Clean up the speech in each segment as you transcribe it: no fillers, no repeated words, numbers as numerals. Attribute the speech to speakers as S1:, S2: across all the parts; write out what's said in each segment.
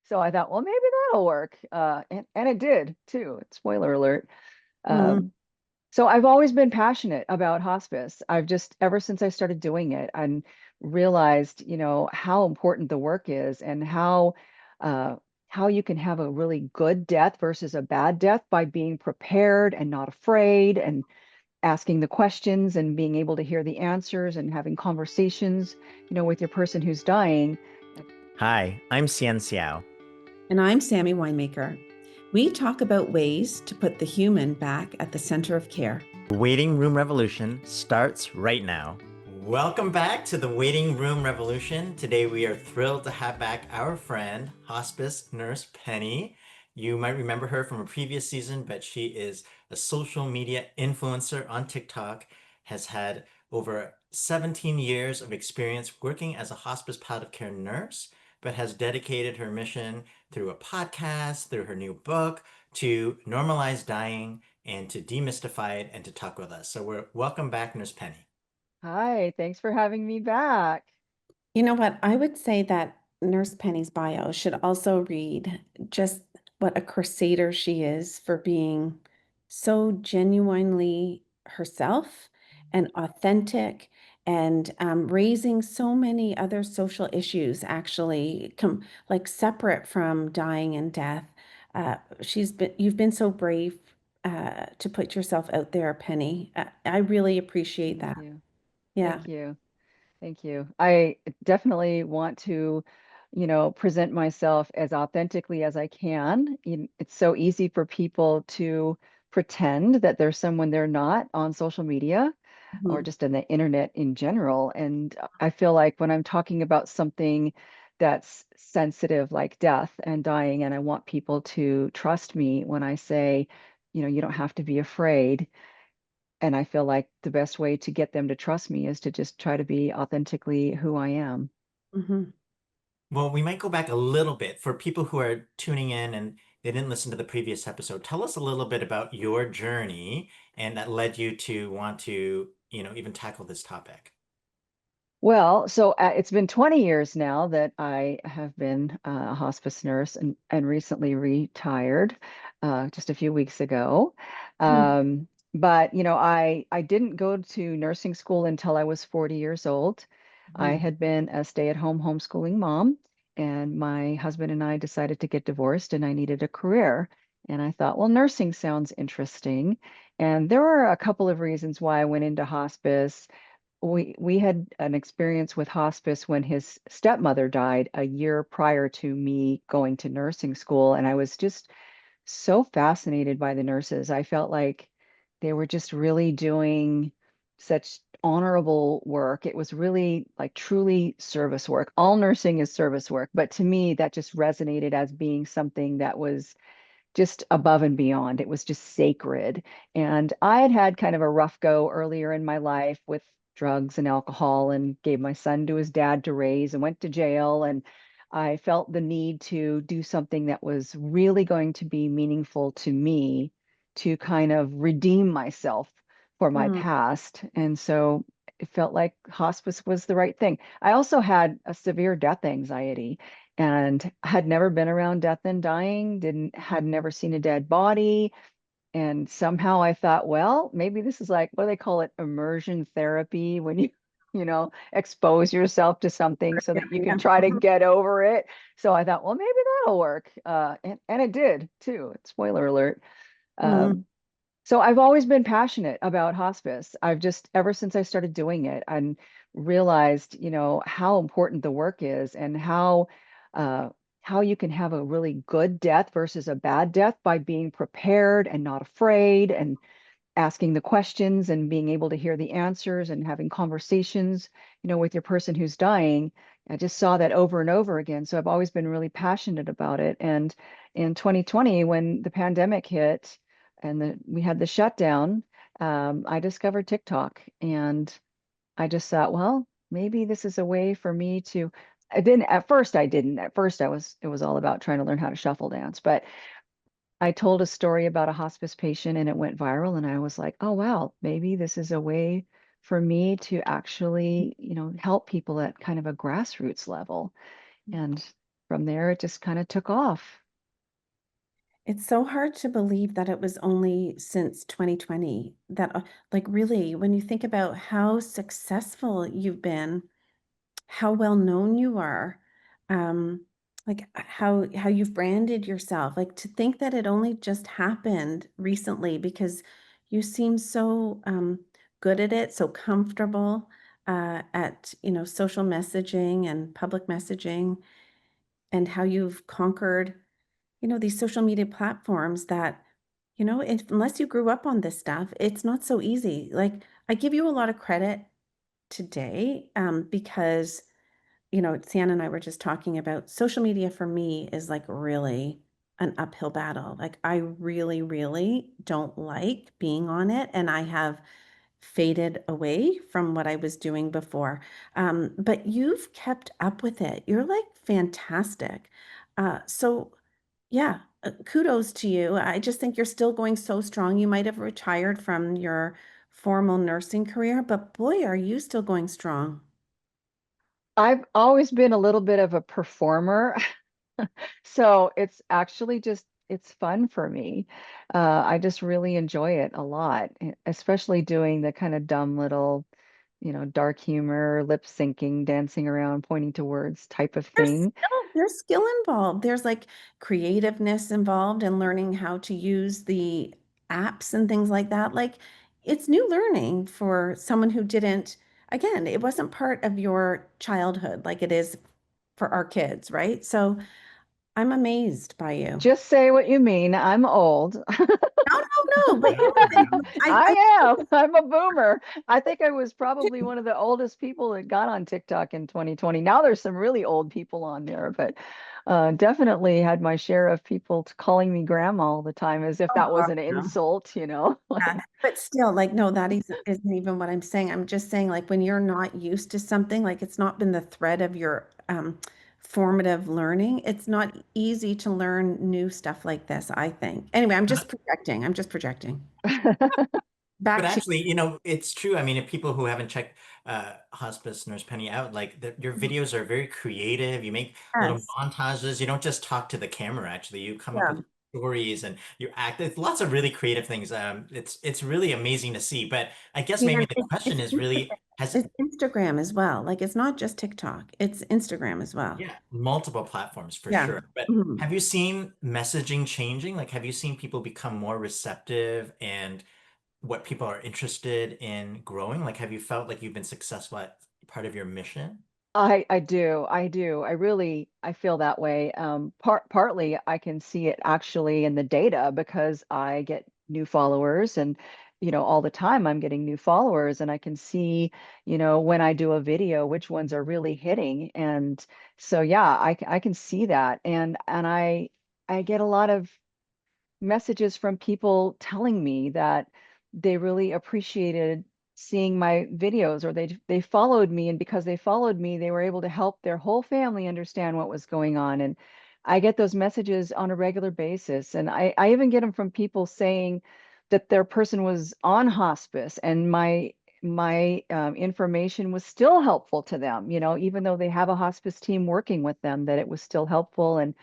S1: So I thought, well, maybe that'll work. And it did too. Spoiler alert.
S2: Mm,
S1: Um, so I've always been passionate about hospice. I've just, ever since I started doing it, and realized, how important the work is, and uh, how you can have a really good death versus a bad death by being prepared and not afraid, and asking the questions and being able to hear the answers and having conversations, with your person who's dying.
S3: Hi, I'm Cian Xiao.
S2: and I'm Sammy Winemaker. We talk about ways to put the human back at the center of care.
S3: The Waiting Room Revolution starts right now. Welcome back to the Waiting Room Revolution. Today we are thrilled to have back our friend, hospice nurse Penny. You might remember her from a previous season, but she is a social media influencer on TikTok, has had over 17 years of experience working as a hospice palliative care nurse, but has dedicated her mission through a podcast, through her new book, to normalize dying and to demystify it and to talk with us. So we're welcome back, Nurse Penny.
S1: Hi, thanks for having me back.
S2: You know what? I would say that Nurse Penny's bio should also read just what a crusader she is for being so genuinely herself and authentic and raising so many other social issues, actually, like separate from dying and death. You've been so brave to put yourself out there, Penny. I really appreciate
S1: Thank
S2: that.
S1: you.
S2: Yeah.
S1: Thank you. Thank you. I definitely want to, present myself as authentically as I can. It's so easy for people to pretend that there's someone they're not on social media or
S2: Mhm.
S1: just in the internet in general. And I feel like when I'm talking about something that's sensitive like death and dying, and I want people to trust me when I say, you don't have to be afraid. And I feel like the best way to get them to trust me is to just try to be authentically who I am.
S2: Mhm.
S3: Well, we might go back a little bit for people who are tuning in and they didn't listen to the previous episode. Tell us a little bit about your journey and that led you to want to, even tackle this topic.
S1: Well, so it's been 20 years now that I have been a hospice nurse, and recently retired just a few weeks ago.
S2: Mhm.
S1: But, I didn't go to nursing school until I was 40 years old. I
S2: Mhm.
S1: had been a stay-at-home homeschooling mom, and my husband and I decided to get divorced, and I needed a career. And I thought, well, nursing sounds interesting. And there were a couple of reasons why I went into hospice. We had an experience with hospice when his stepmother died a year prior to me going to nursing school, and I was just so fascinated by the nurses. I felt like they were just really doing such honorable work. It was really like truly service work. All nursing is service work, but to me that just resonated as being something that was just above and beyond. It was just sacred. And I had had kind of a rough go earlier in my life with drugs and alcohol, and gave my son to his dad to raise, and went to jail. And I felt the need to do something that was really going to be meaningful to me, to kind of redeem myself for my
S2: Mhm.
S1: past. And so it felt like hospice was the right thing. I also had a severe death anxiety, and had never been around death and dying, didn't had never seen a dead body. And somehow I thought, well, maybe this is like, what do they call it? Immersion therapy, when you, expose yourself to something so
S2: Yeah,
S1: that you
S2: yeah.
S1: can try to get over it. So I thought, well, maybe that'll work. And it did too. Spoiler alert.
S2: Mhm.
S1: Um, so I've always been passionate about hospice. I've just, ever since I started doing it, and realized, how important the work is, and uh, how you can have a really good death versus a bad death by being prepared and not afraid, and asking the questions and being able to hear the answers and having conversations, with your person who's dying. I just saw that over and over again. So I've always been really passionate about it. And in 2020, when the pandemic hit and we had the shutdown, I discovered TikTok, and I just thought, well, maybe this is a way for me to. I didn't at first. I didn't at first. It was all about trying to learn how to shuffle dance, but I told a story about a hospice patient and it went viral, and I was like, oh wow, maybe this is a way for me to actually, help people at kind of a grassroots level. And from there, it just kind of took off.
S2: It's so hard to believe that it was only since 2020 that, like, really, when you think about how successful you've been, how well known you are, um, like how you've branded yourself, like to think that it only just happened recently because you seem so good at it, so comfortable at social messaging and public messaging, and how you've conquered these social media platforms that, unless you grew up on this stuff, it's not so easy. Like, I give you a lot of credit today, because, Sienna and I were just talking about social media for me is like really an uphill battle. Like, I really, really don't like being on it, and I have faded away from what I was doing before. But you've kept up with it. You're like fantastic. So yeah, kudos to you. I just think you're still going so strong. You might have retired from your formal nursing career, but boy, are you still going strong.
S1: I've always been a little bit of a performer. So it's actually just it's fun for me. I just really enjoy it a lot, especially doing the kind of dumb little, dark humor, lip syncing, dancing around, pointing to words type of thing.
S2: There's skill involved. There's like creativeness involved and learning how to use the apps and things like that. Like, it's new learning for someone who didn't, again, it wasn't part of your childhood like it is for our kids, right? So I'm amazed by you.
S1: Just say what you mean. I'm old.
S2: No, no, no, but I
S1: I am. I'm a boomer. I think I was probably one of the oldest people that got on TikTok in 2020. Now there's some really old people on there, but definitely had my share of people calling me grandma all the time as if
S2: oh
S1: that was
S2: God,
S1: an
S2: no.
S1: insult.
S2: Yeah, but still, like, no, that isn't even what I'm saying. I'm just saying, like, when you're not used to something, like it's not been the thread of your formative learning, it's not easy to learn new stuff like this, I think. Anyway, I'm just projecting. I'm just projecting.
S3: But
S2: Back to
S3: actually, it's true. I mean, if people who haven't checked Hospice Nurse Penny out, like your videos are very creative. You make little
S2: yes.
S3: montages. You don't just talk to the camera, actually. You come up
S2: Yeah.
S3: with stories and you act. There's lots of really creative things. It's really amazing to see. But I guess
S2: Yeah,
S3: maybe the question is really, has
S2: it's Instagram as well. Like, it's not just TikTok, it's Instagram as well.
S3: yeah, multiple platforms for
S2: Yeah.
S3: sure. But
S2: Mhm.
S3: have you seen messaging changing? Like, have you seen people become more receptive and what people are interested in growing? Like, have you felt like you've been successful at part of your mission?
S1: I do. I feel that way. Partly I can see it actually in the data because I get new followers and all the time I'm getting new followers and I can see, when I do a video which ones are really hitting. And so yeah, I can see that and I get a lot of messages from people telling me that they really appreciated seeing my videos or they followed me and because they followed me they were able to help their whole family understand what was going on and I get those messages on a regular basis and I even get them from people saying that their person was on hospice and my information was still helpful to them, even though they have a hospice team working with them, that it was still helpful. And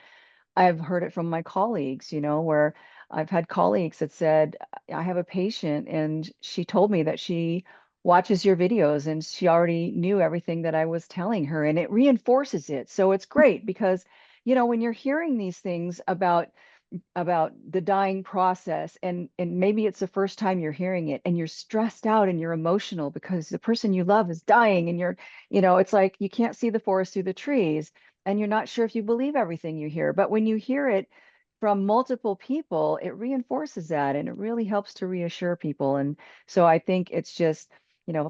S1: I've heard it from my colleagues, where I've had colleagues that said, I have a patient and she told me that she watches your videos and she already knew everything that I was telling her and it reinforces it. So it's great because, when you're hearing these things about the dying process and maybe it's the first time you're hearing it and you're stressed out and you're emotional because the person you love is dying and it's like you can't see the forest through the trees and you're not sure if you believe everything you hear, but when you hear it from multiple people it reinforces that and it really helps to reassure people. And so I think it's just,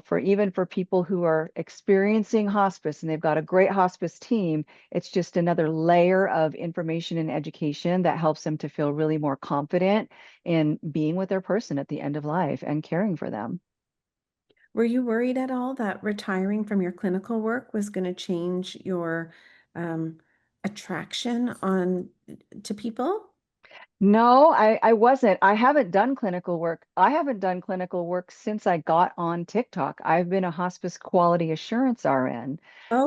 S1: for even for people who are experiencing hospice and they've got a great hospice team, it's just another layer of information and education that helps them to feel really more confident in being with their person at the end of life and caring for them.
S2: Were you worried at all that retiring from your clinical work was going to change your um, attraction on to people?
S1: No, I wasn't. I haven't done clinical work. I haven't done clinical work since I got on TikTok. I've been a hospice quality assurance RN.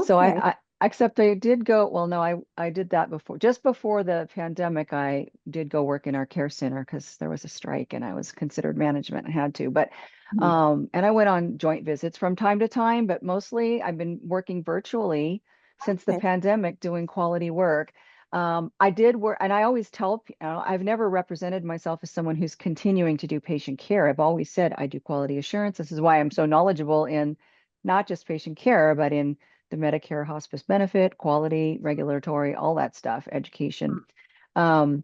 S1: So
S2: Okay.
S1: Except I did go, well, no, I did that before, just before the pandemic, I did go work in our care center because there was a strike and I was considered management and had to. But
S2: Mhm.
S1: and I went on joint visits from time to time, but mostly I've been working virtually since the
S2: Okay.
S1: pandemic doing quality work. I did work, and I always tell, I've never represented myself as someone who's continuing to do patient care. I've always said I do quality assurance. This is why I'm so knowledgeable in not just patient care, but in the Medicare hospice benefit, quality, regulatory, all that stuff, education. Um,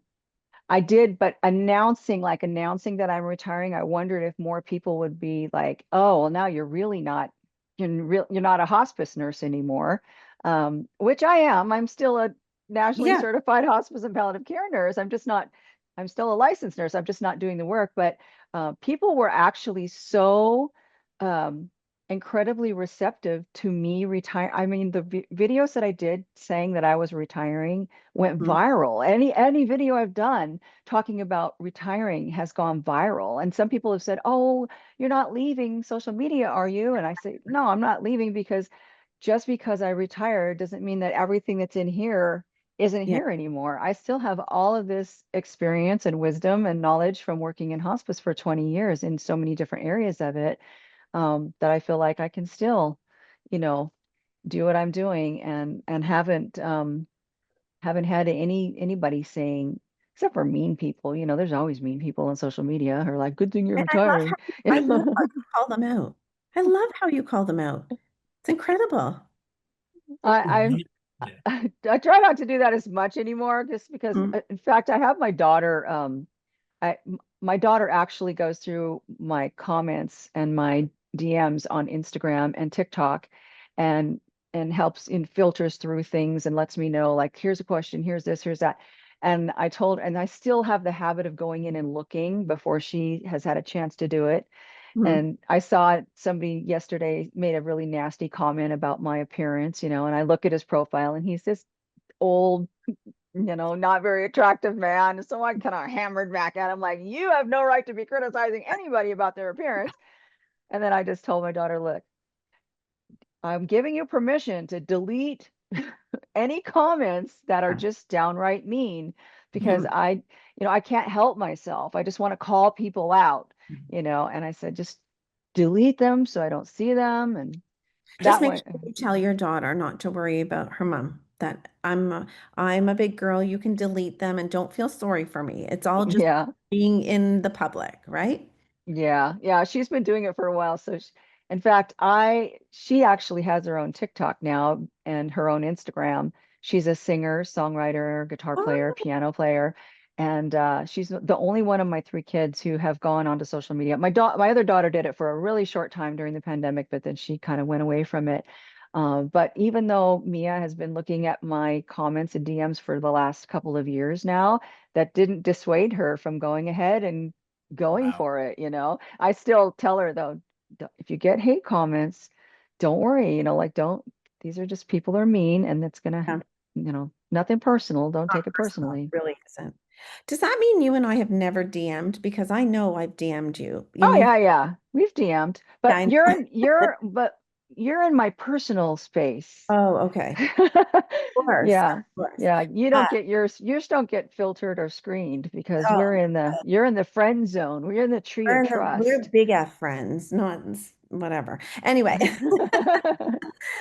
S1: I did, but announcing that I'm retiring, I wondered if more people would be like, "Oh, well, now you're really not, you're not a hospice nurse anymore," which I am. I'm still a nationally
S2: Yeah.
S1: certified hospice and palliative care nurse. I'm just not. I'm still a licensed nurse. I'm just not doing the work. But people were actually so um, incredibly receptive to me retire. I mean, the videos that I did saying that I was retiring went
S2: Mhm.
S1: viral. Any video I've done talking about retiring has gone viral. And some people have said, "Oh, you're not leaving social media, are you?" And I say, "No, I'm not leaving because just because I retired doesn't mean that everything that's in here isn't
S2: Yeah.
S1: here anymore. I still have all of this experience and wisdom and knowledge from working in hospice for 20 years in so many different areas of it, that I feel like I can still, you know, do what I'm doing and haven't had anybody saying, except for mean people, there's always mean people on social media who are like, good thing you're
S2: And
S1: retiring.
S2: I love how you call them out. I love how you call them out. It's incredible.
S1: I
S3: Ye- Yeah.
S1: I try not to do that as much anymore, just because,
S2: Mm,
S1: in fact, I have my daughter. My daughter actually goes through my comments and my DMs on Instagram and TikTok, and helps in filters through things and lets me know, like, here's a question, here's this, here's that. And I still have the habit of going in and looking before she has had a chance to do it.
S2: mhm.
S1: And I saw somebody yesterday made a really nasty comment about my appearance, and I look at his profile and he's this old, not very attractive man. So I kind of hammered back at him like, you have no right to be criticizing anybody about their appearance. And then I just told my daughter, look, I'm giving you permission to delete any comments that are
S2: Yeah.
S1: just downright mean, because
S2: Mhm.
S1: I can't help myself. I just want to call people out, and I said, just delete them so I don't see them. And
S2: Just
S1: that
S2: make
S1: way,
S2: sure you tell your daughter not to worry about her mom, that I'm a big girl. You can delete them and don't feel sorry for me. It's all just
S1: yeah.
S2: being in the public, right?
S1: Yeah, yeah, she's been doing it for a while. In fact, she actually has her own TikTok now and her own Instagram. She's a singer, songwriter, guitar player,
S2: Oh,
S1: piano player, and she's the only one of my three kids who have gone onto social media. My other daughter did it for a really short time during the pandemic, but then she kind of went away from it. But even though Mia has been looking at my comments and DMs for the last couple of years now, that didn't dissuade her from going ahead and going
S3: Wow.
S1: for it. I still tell her though, if you get hate comments, don't worry, like, don't, these are just people are mean, and it's gonna,
S2: yeah,
S1: nothing personal. Don't
S2: not
S1: take it
S2: personal.
S1: personally.
S2: Really isn't. Does that mean you and I have never DM'd? Because I know I've DM'd you.
S1: Oh
S2: And you,
S1: yeah, yeah. We've DM'd,
S2: yeah,
S1: but
S2: I
S1: you're
S2: know.
S1: in you're but you're in my personal space.
S2: Oh, okay. Of course,
S1: Yeah.
S2: of course.
S1: Yeah, you
S2: Uh,
S1: don't get yours don't get filtered or screened because
S2: oh,
S1: you're in the friend zone. We're in the tree of
S2: we're
S1: trust.
S2: big F friends, not whatever. Anyway.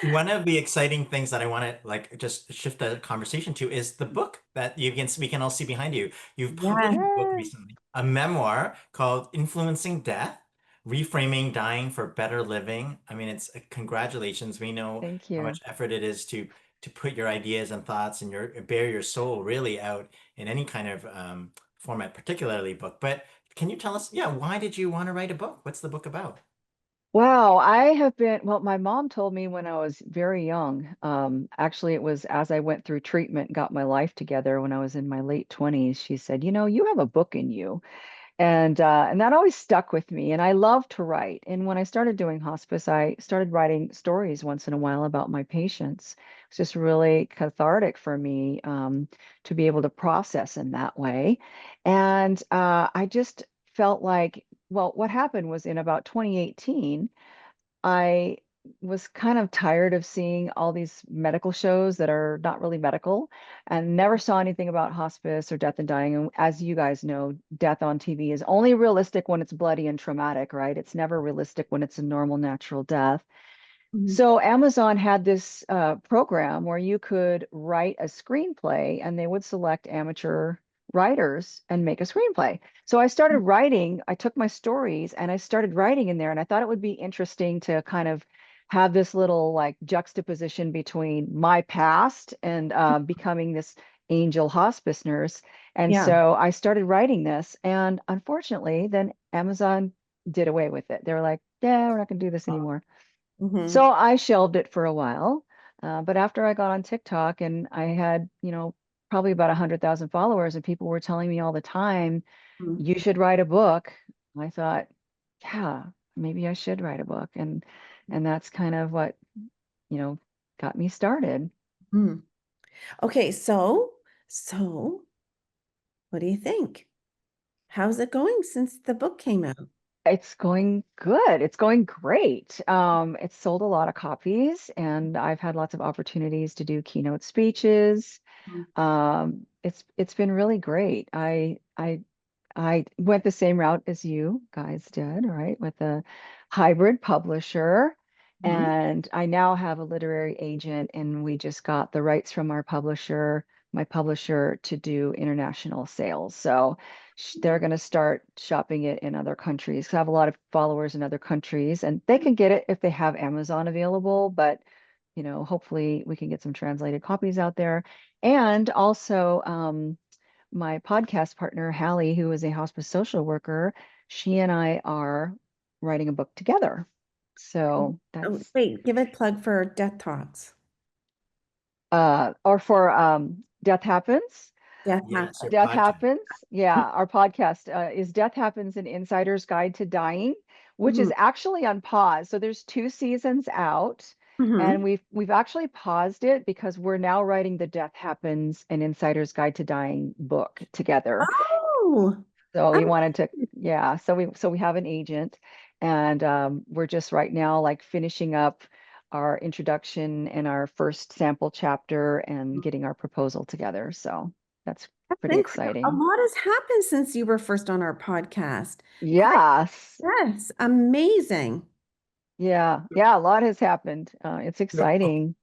S3: One of the exciting things that I want to like just shift the conversation to is the book that we can all see behind you. You've
S2: Yeah.
S3: published a book
S1: Yay.
S3: recently, a memoir called Influencing Death, Reframing Dying for Better Living. I mean, it's congratulations. We know
S1: Thank
S3: how
S1: you.
S3: much effort it is to put your ideas and thoughts and your bare your soul really out in any kind of format, particularly book. But can you tell us, yeah, why did you want to write a book? What's the book about?
S1: Wow, well, my mom told me when I was very young. Actually, it was as I went through treatment, got my life together when I was in my late 20s. She said, you have a book in you. And that always stuck with me. And I love to write. And when I started doing hospice, I started writing stories once in a while about my patients. It's just really cathartic for me, to be able to process in that way. And I just felt like, well, what happened was in about 2018, I was kind of tired of seeing all these medical shows that are not really medical and never saw anything about hospice or death and dying. And as you guys know, death on TV is only realistic when it's bloody and traumatic, right? It's never realistic when it's a normal, natural death.
S2: Mhm.
S1: So Amazon had this program where you could write a screenplay and they would select amateur writers and make a screenplay. So I started writing, I took my stories and I started writing in there and I thought it would be interesting to kind of have this little like juxtaposition between my past and becoming this angel hospice nurse. And
S2: Yeah.
S1: so I started writing this and unfortunately then Amazon did away with it. They were like, yeah, we're not going to do this anymore.
S2: Hmm.
S1: So I shelved it for a while. But after I got on TikTok and I had, probably about 100,000 followers and people were telling me all the time, you should write a book. I thought, yeah, maybe I should write a book. And that's kind of what, you know, got me started.
S2: Hmm. Okay, so what do you think? How's it going since the book came out?
S1: It's going good. It's going great. It's sold a lot of copies and I've had lots of opportunities to do keynote speeches. It's been really great. I went the same route as you guys did, right? With a hybrid publisher.
S2: Mhm.
S1: And I now have a literary agent, and we just got the rights from my publisher, to do international sales. So they're going to start shopping it in other countries. 'Cause I have a lot of followers in other countries, and they can get it if they have Amazon available, but hopefully we can get some translated copies out there. And also, my podcast partner, Hallie, who is a hospice social worker, she and I are writing a book together. So
S2: Oh,
S1: that's
S2: wait, give a plug for Death Talks.
S1: or for Death Happens.
S2: Death
S3: Yes, your
S2: Happens.
S1: Death
S3: podcast.
S1: Happens. Yeah, our podcast is Death Happens, an Insider's Guide to Dying, which
S2: Hmm.
S1: is actually on pause. So there's 2 seasons out, and
S2: Hmm.
S1: we've actually paused it because we're now writing the Death Happens, an Insider's Guide to Dying book together.
S2: Oh,
S1: So we wanted to,
S2: amazing.
S1: yeah. So we have an agent, and we're just right now like finishing up our introduction and our first sample chapter and getting our proposal together. So that's
S2: That's
S1: pretty
S2: incredible. A
S1: exciting.
S2: lot has happened since you were first on our podcast. Great.
S1: Yes.
S2: Yes, amazing.
S1: Yeah. Yeah. A lot has happened. It's
S3: No, okay,
S1: exciting.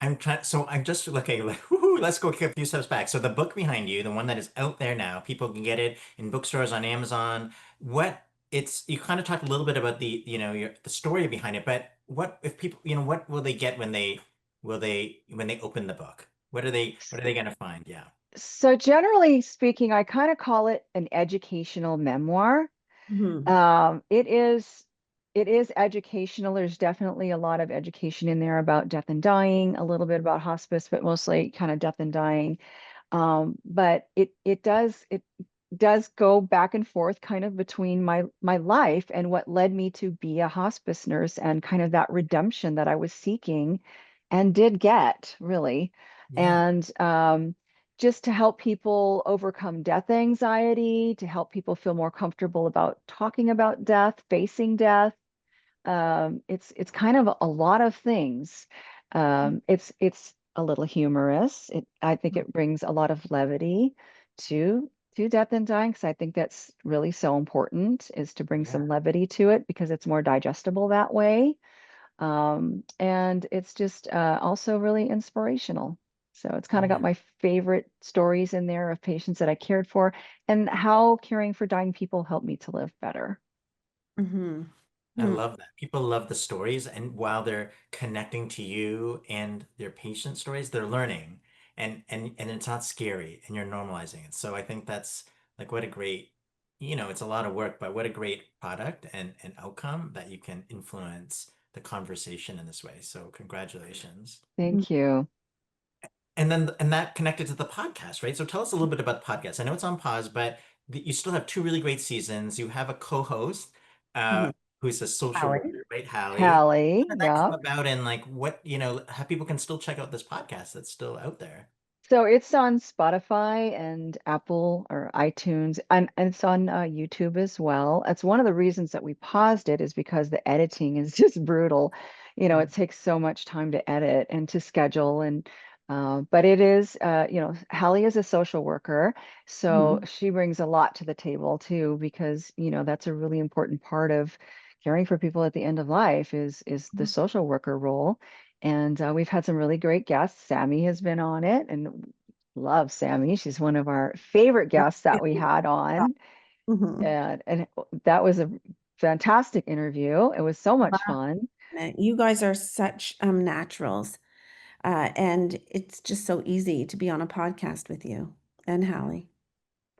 S3: I'm just looking like, woohoo, let's go a few steps back. So the book behind you, the one that is out there now, people can get it in bookstores on Amazon. You kind of talked a little bit about the story behind it, but what if people, what will they get when they open the book? What are they gonna find? Yeah.
S1: So generally speaking, I kind of call it an educational memoir.
S2: Hmm.
S1: It is educational. There's definitely a lot of education in there about death and dying, a little bit about hospice, but mostly kind of death and dying. But it does go back and forth kind of between my life and what led me to be a hospice nurse and kind of that redemption that I was seeking and did get really.
S3: Yeah.
S1: And just to help people overcome death anxiety, to help people feel more comfortable about talking about death, facing death. It's kind of a lot of things. It's a little humorous. I think it brings a lot of levity to death and dying because I think that's really so important is to bring
S3: Yeah.
S1: some levity to it because it's more digestible that way. And it's just also really inspirational. So it's kind of got
S3: Yeah.
S1: my favorite stories in there of patients that I cared for and how caring for dying people helped me to live better.
S2: Hmm.
S3: I love that. People love the stories, and while they're connecting to you and their patient stories, they're learning, and it's not scary, and you're normalizing it. So I think that's like what a great, it's a lot of work, but what a great product and outcome that you can influence the conversation in this way. So congratulations.
S1: Thank you.
S3: And that connected to the podcast, right? So tell us a little bit about the podcast. I know it's on pause, but you still have 2 really great seasons. You have a co-host,
S2: Hmm.
S3: uh, who's a social
S2: Howard.
S3: worker, right, Hallie?
S1: Hallie,
S3: How did that
S1: yeah.
S3: come about? And like, how people can still check out this podcast that's still out there?
S1: So it's on Spotify and Apple or iTunes, and it's on YouTube as well. That's one of the reasons that we paused it is because the editing is just brutal. it takes so much time to edit and to schedule and but it is Hallie is a social worker, so
S2: Mhm.
S1: she brings a lot to the table too, because that's a really important part of caring for people at the end of life is the social worker role. And we've had some really great guests. Sammy has been on it, and love Sammy. She's one of our favorite guests that we had on.
S2: Mhm.
S1: And that was a fantastic interview. It was so much fun.
S2: You guys are such naturals. And it's just so easy to be on a podcast with you and Hallie.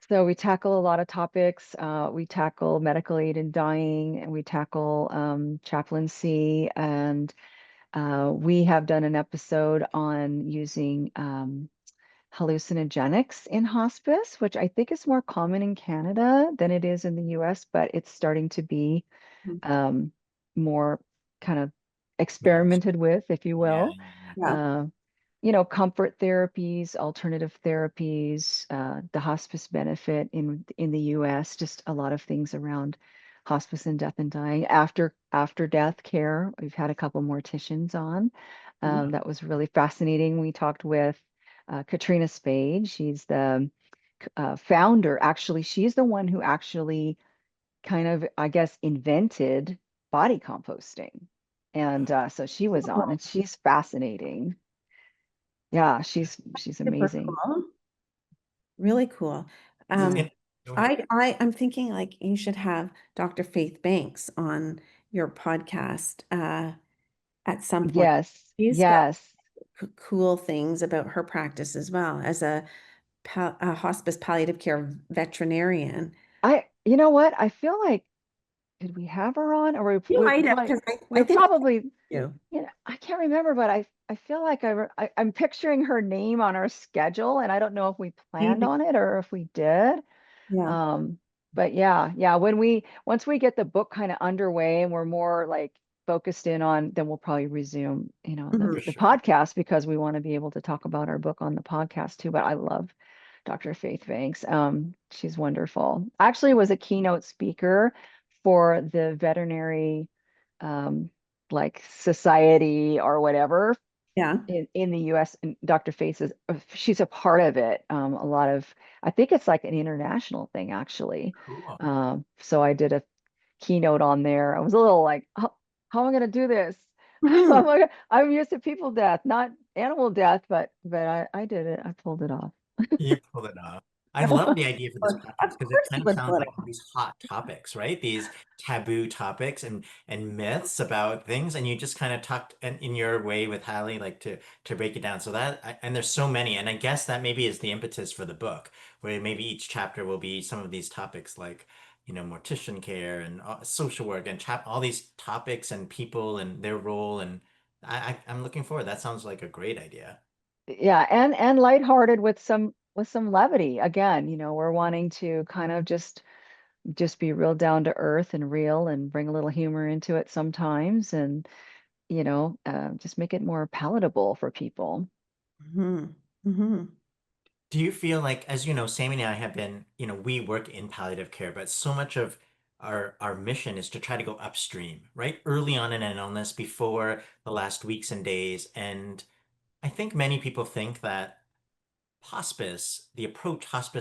S1: So we tackle a lot of topics. We tackle medical aid in dying, and we tackle chaplaincy, and we have done an episode on using hallucinogenics in hospice, which I think is more common in Canada than it is in the US, but it's starting to be
S2: Mhm.
S1: um, more kind of
S3: Mainstream.
S1: experimented with, if you
S3: Yeah,
S1: will.
S3: yeah.
S2: Yeah.
S1: Uh, Comfort therapies, alternative therapies, the hospice benefit in the US, just a lot of things around hospice and death and dying. After death care, we've had a couple morticians on.
S2: Mhm.
S1: That was really fascinating. We talked with Katrina Spade. She's the founder. Actually, she's the one who actually kind of, I guess, invented body composting. And so she was on,
S2: Oh,
S1: and she's fascinating. Yeah, she's
S2: super
S1: amazing.
S2: cool. Really cool.
S1: Yeah.
S2: Um,
S3: And go ahead.
S2: I'm thinking like you should have Dr. Faith Banks on your podcast at some point.
S1: Yes.
S2: She's got
S1: Yes.
S2: cool things about her practice as well as a hospice palliative care veterinarian.
S1: You know what? I feel like, did we have her on, or
S2: You might have, because
S1: we
S2: I
S1: were
S2: think
S1: probably,
S2: you
S1: I can't remember, but I feel like I'm picturing her name on our schedule, and I don't know if we planned
S2: maybe.
S1: on it or if we did.
S2: Yeah.
S1: Um, but yeah, once we get the book kind of underway and we're more like focused in on, then we'll probably resume,
S2: Mhm.
S3: For
S1: the
S3: sure.
S1: podcast, because we want to be able to talk about our book on the podcast too. But I love Dr. Faith Banks. She's wonderful. Actually was a keynote speaker for the veterinary um like society or whatever
S2: Yeah.
S1: in the US, and Dr. Faith is she's a part of it. A lot of, I think it's like an international thing actually.
S3: Cool.
S1: So I did a keynote on there. I was a little like, how am I going to do this?
S2: Mhm.
S1: I'm used to people death, not animal death, but I did it. I pulled it off.
S3: You pulled it off. I
S2: Of
S3: love the idea for this
S2: course,
S3: podcast
S2: of
S3: because it
S2: course
S3: kind
S2: you
S3: of
S2: would
S3: sounds
S2: pull it
S3: like all
S2: off.
S3: these hot topics, right? These taboo topics and myths about things, and you just kind of talked in your way with Hallie, like to break it down. So and there's so many, and I guess that maybe is the impetus for the book, where maybe each chapter will be some of these topics, like mortician care and social work and chap all these topics and people and their role, and I'm looking forward. That sounds like a great idea.
S1: Yeah, and lighthearted with some levity. Again, we're wanting to kind of just be real down to earth and real, and bring a little humor into it sometimes, and just make it more palatable for people.
S2: Mhm. Mhm.
S3: Do you feel like, as you know, Sammy and I have been, we work in palliative care, but so much of our mission is to try to go upstream, right? Early on in an illness, before the last weeks and days. And I think many people think that hospice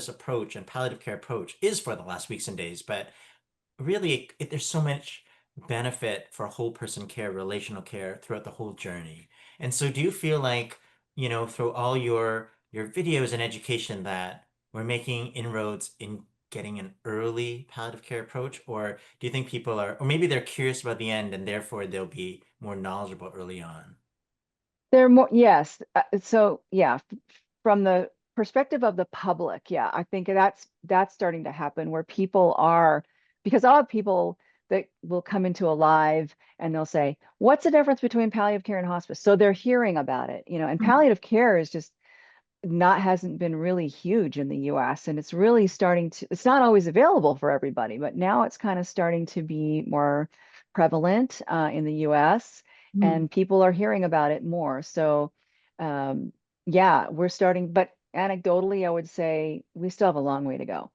S3: approach and palliative care approach is for the last weeks and days, but really there's so much benefit for whole person care, relational care throughout the whole journey. And so do you feel like, through all your videos and education, that we're making inroads in getting an early palliative care approach? Or do you think people are, or maybe they're curious about the end and therefore they'll be more knowledgeable early on?
S1: They're more, yes. So yeah, from the perspective of the public, yeah, I think that's starting to happen, where people are, because a lot of people that will come into a live and they'll say, "What's the difference between palliative care and hospice?" So they're hearing about it, and
S2: Mhm.
S1: palliative care is just not hasn't been really huge in the US, and it's really starting to, it's not always available for everybody, but now it's kind of starting to be more prevalent in the US,
S2: Mhm.
S1: and people are hearing about it more. So um, yeah, we're starting, but anecdotally I would say we still have a long way to go.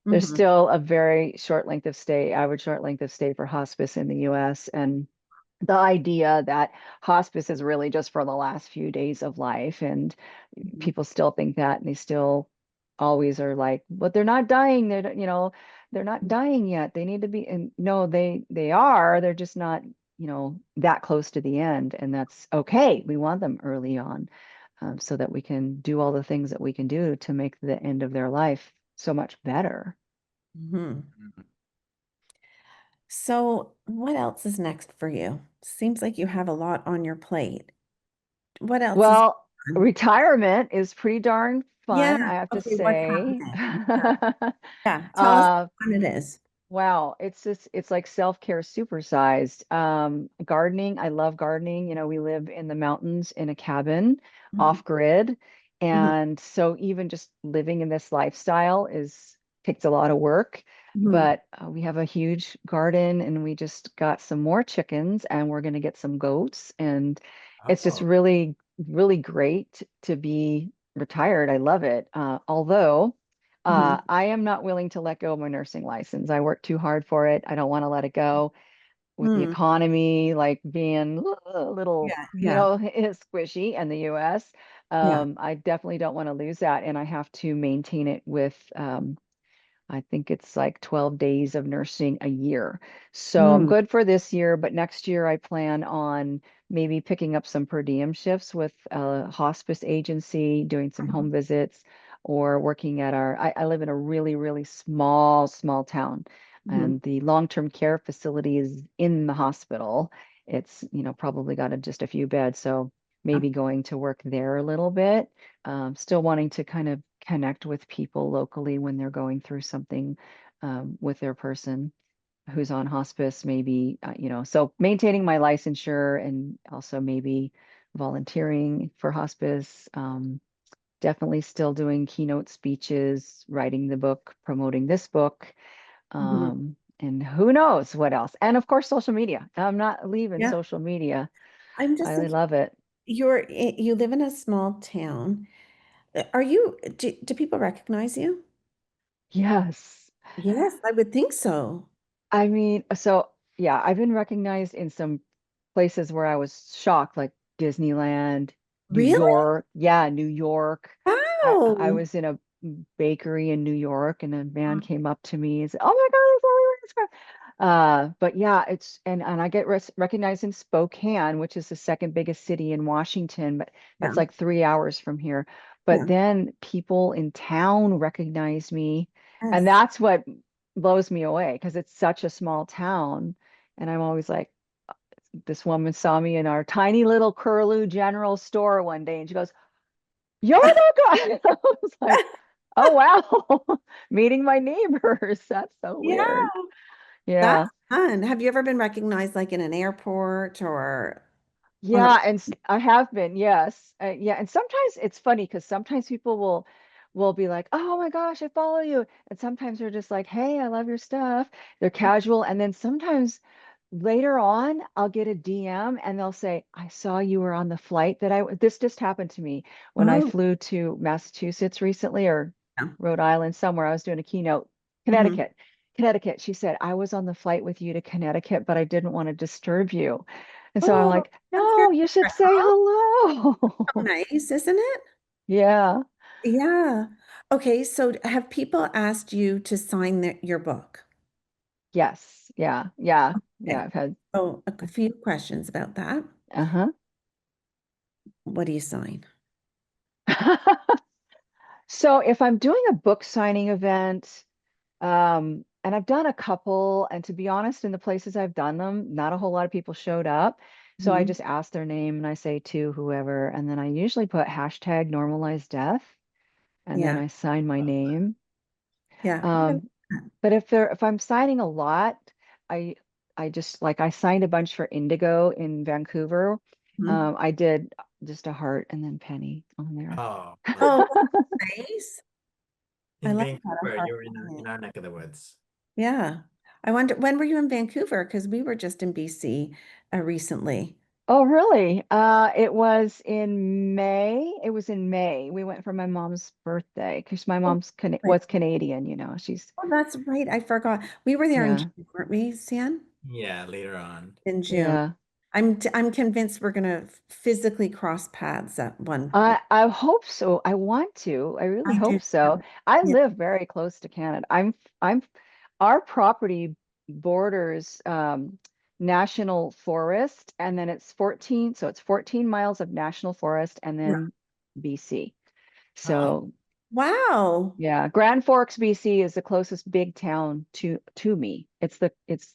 S1: There's still a very short length of stay, average short length of stay for hospice in the US, and the idea that hospice is really just for the last few days of life. And
S2: Mhm.
S1: people still think that, and they still always are like, but they're not dying. They're not dying yet. They need to be, and no, they are. They're just not, that close to the end. And that's okay. We want them early on, so that we can do all the things that we can do to make the end of their life so much better.
S2: Mhm.
S3: Mhm.
S2: So, what else is next for you? Seems like you have a lot on your plate. What else is
S1: Well,
S2: fun?
S1: retirement is pretty darn
S2: Yeah.
S1: fun, I have to
S2: Okay, what's
S1: say.
S2: happening? Yeah. Yeah. Tell us
S1: Uh,
S2: how fun it is.
S1: wow, it's like self-care supersized. Gardening, I love gardening. We live in the mountains in a cabin
S2: Mhm.
S1: off grid.
S2: Mhm.
S1: And so even just living in this lifestyle is takes a lot of work.
S2: Mhm.
S1: But we have a huge garden and we just got some more chickens and we're going to get some goats. And it's just
S3: Oh,
S1: really, really great to be retired. I love it. Although
S2: Mhm.
S1: I am not willing to let go of my nursing license. I work too hard for it. I don't want to let it go with the
S2: Mm.
S1: economy, like being a little,
S2: Yeah. Yeah.
S1: squishy in the US.
S2: Yeah.
S1: I definitely don't want to lose that. And I have to maintain it with, I think it's like 12 days of nursing a year. So I'm
S2: Mm.
S1: good for this year, but next year I plan on maybe picking up some per diem shifts with a hospice agency, doing some home visits, or working at I live in a really, really small, small town,
S2: Mhm.
S1: and the long-term care facility is in the hospital. It's, probably got just a few beds. So
S2: Yeah.
S1: maybe going to work there a little bit, still wanting to kind of connect with people locally when they're going through something, with their person who's on hospice, maybe, so maintaining my licensure and also maybe volunteering for hospice. Definitely still doing keynote speeches, writing the book, promoting this book,
S2: Mhm.
S1: and who knows what else. And of course, social media. I'm not leaving
S2: Yeah.
S1: social media.
S2: I'm just
S1: I
S2: thinking,
S1: love it.
S2: you live in a small town. Do people recognize you?
S1: Yes.
S2: Yes, I would think so.
S1: I mean, so yeah, I've been recognized in some places where I was shocked, like Disneyland, New
S2: Really?
S1: York. Yeah, New York. I
S2: Wow.
S1: was in a bakery in New York, and a man came up to me and said, "Oh my God, it's Lily Ringenschreiber." But yeah, and I get recognized in Spokane, which is the second biggest city in Washington, but
S2: Yeah.
S1: that's like 3 hours from here. But
S2: Yeah.
S1: then people in town recognize me, and
S2: Yes.
S1: that's what blows me away because it's such a small town. And I'm always like, this woman saw me in our tiny little Curlew general store one day and she goes, "You're the guy." I was like, "Oh, wow." Meeting my neighbors. That's so
S2: Yeah,
S1: weird.
S2: that's
S1: Yeah.
S2: fun. Have you ever been recognized like in an airport or on a
S1: Yeah, and I have been, yes. Yeah, and sometimes it's funny because sometimes people will be like, "Oh my gosh, I follow you." And sometimes they're just like, "Hey, I love your stuff." They're casual, and then sometimes later on, I'll get a DM and they'll say, "I saw you were on the flight that this just happened to me when I
S2: Oh,
S1: flew to Massachusetts recently, or
S2: yeah.
S1: Rhode Island somewhere. I was doing a keynote,
S2: Mhm.
S1: Connecticut. Connecticut. She said, "I was on the flight with you to Connecticut, but I didn't want to disturb you." And so I'm
S2: Oh,
S1: like,
S2: that's very
S1: "No, you should say
S2: special. So
S1: hello."
S2: nice, isn't it?
S1: Yeah.
S2: Yeah. Okay, so have people asked you to sign your book?
S1: Yes. Yeah. Yeah. Yeah.
S2: Okay.
S1: I've had,
S2: So a few questions about that.
S1: uh-huh.
S2: What do you sign?
S1: So if I'm doing a book signing event, and I've done a couple, and to be honest, in the places I've done them, not a whole lot of people showed up. So I
S2: Mhm.
S1: just ask their name and I say to whoever, and then I usually put hashtag normalize death, and then
S2: Yeah.
S1: I sign my name.
S2: Yeah. I like
S1: Um,
S2: that.
S1: but if I'm signing a lot, I I just like I signed a bunch for Indigo in Vancouver.
S2: Mhm.
S1: I did just a heart and then penny on there.
S3: oh,
S2: Oh,
S3: lovely.
S2: that's nice. I
S3: In
S2: like that. A
S3: Vancouver,
S2: heart
S3: you're in
S2: on it.
S3: our neck of the woods.
S2: Yeah. I wonder, when were you in Vancouver? Because we were just in BC recently.
S1: Oh, really? It was in May. It was in May. We went for my mom's birthday because my
S2: Oh,
S1: mom's
S2: right.
S1: was Canadian, She's,
S2: Oh, that's right. I forgot. We were there in
S1: yeah,
S2: June, weren't we, Sian?
S3: Yeah, later on.
S2: In June.
S1: yeah.
S2: I'm convinced we're gonna physically cross paths at one point.
S1: I hope so. I want to. I really
S2: I do
S1: hope so.
S2: too.
S1: I
S2: Yeah,
S1: live very close to Canada. I'm our property borders national forest, and then it's 14, so it's 14 miles of national forest and
S2: yeah.
S1: then BC.
S3: Oh,
S1: So
S2: Wow.
S1: yeah, Grand Forks, BC is the closest big town to me. It's the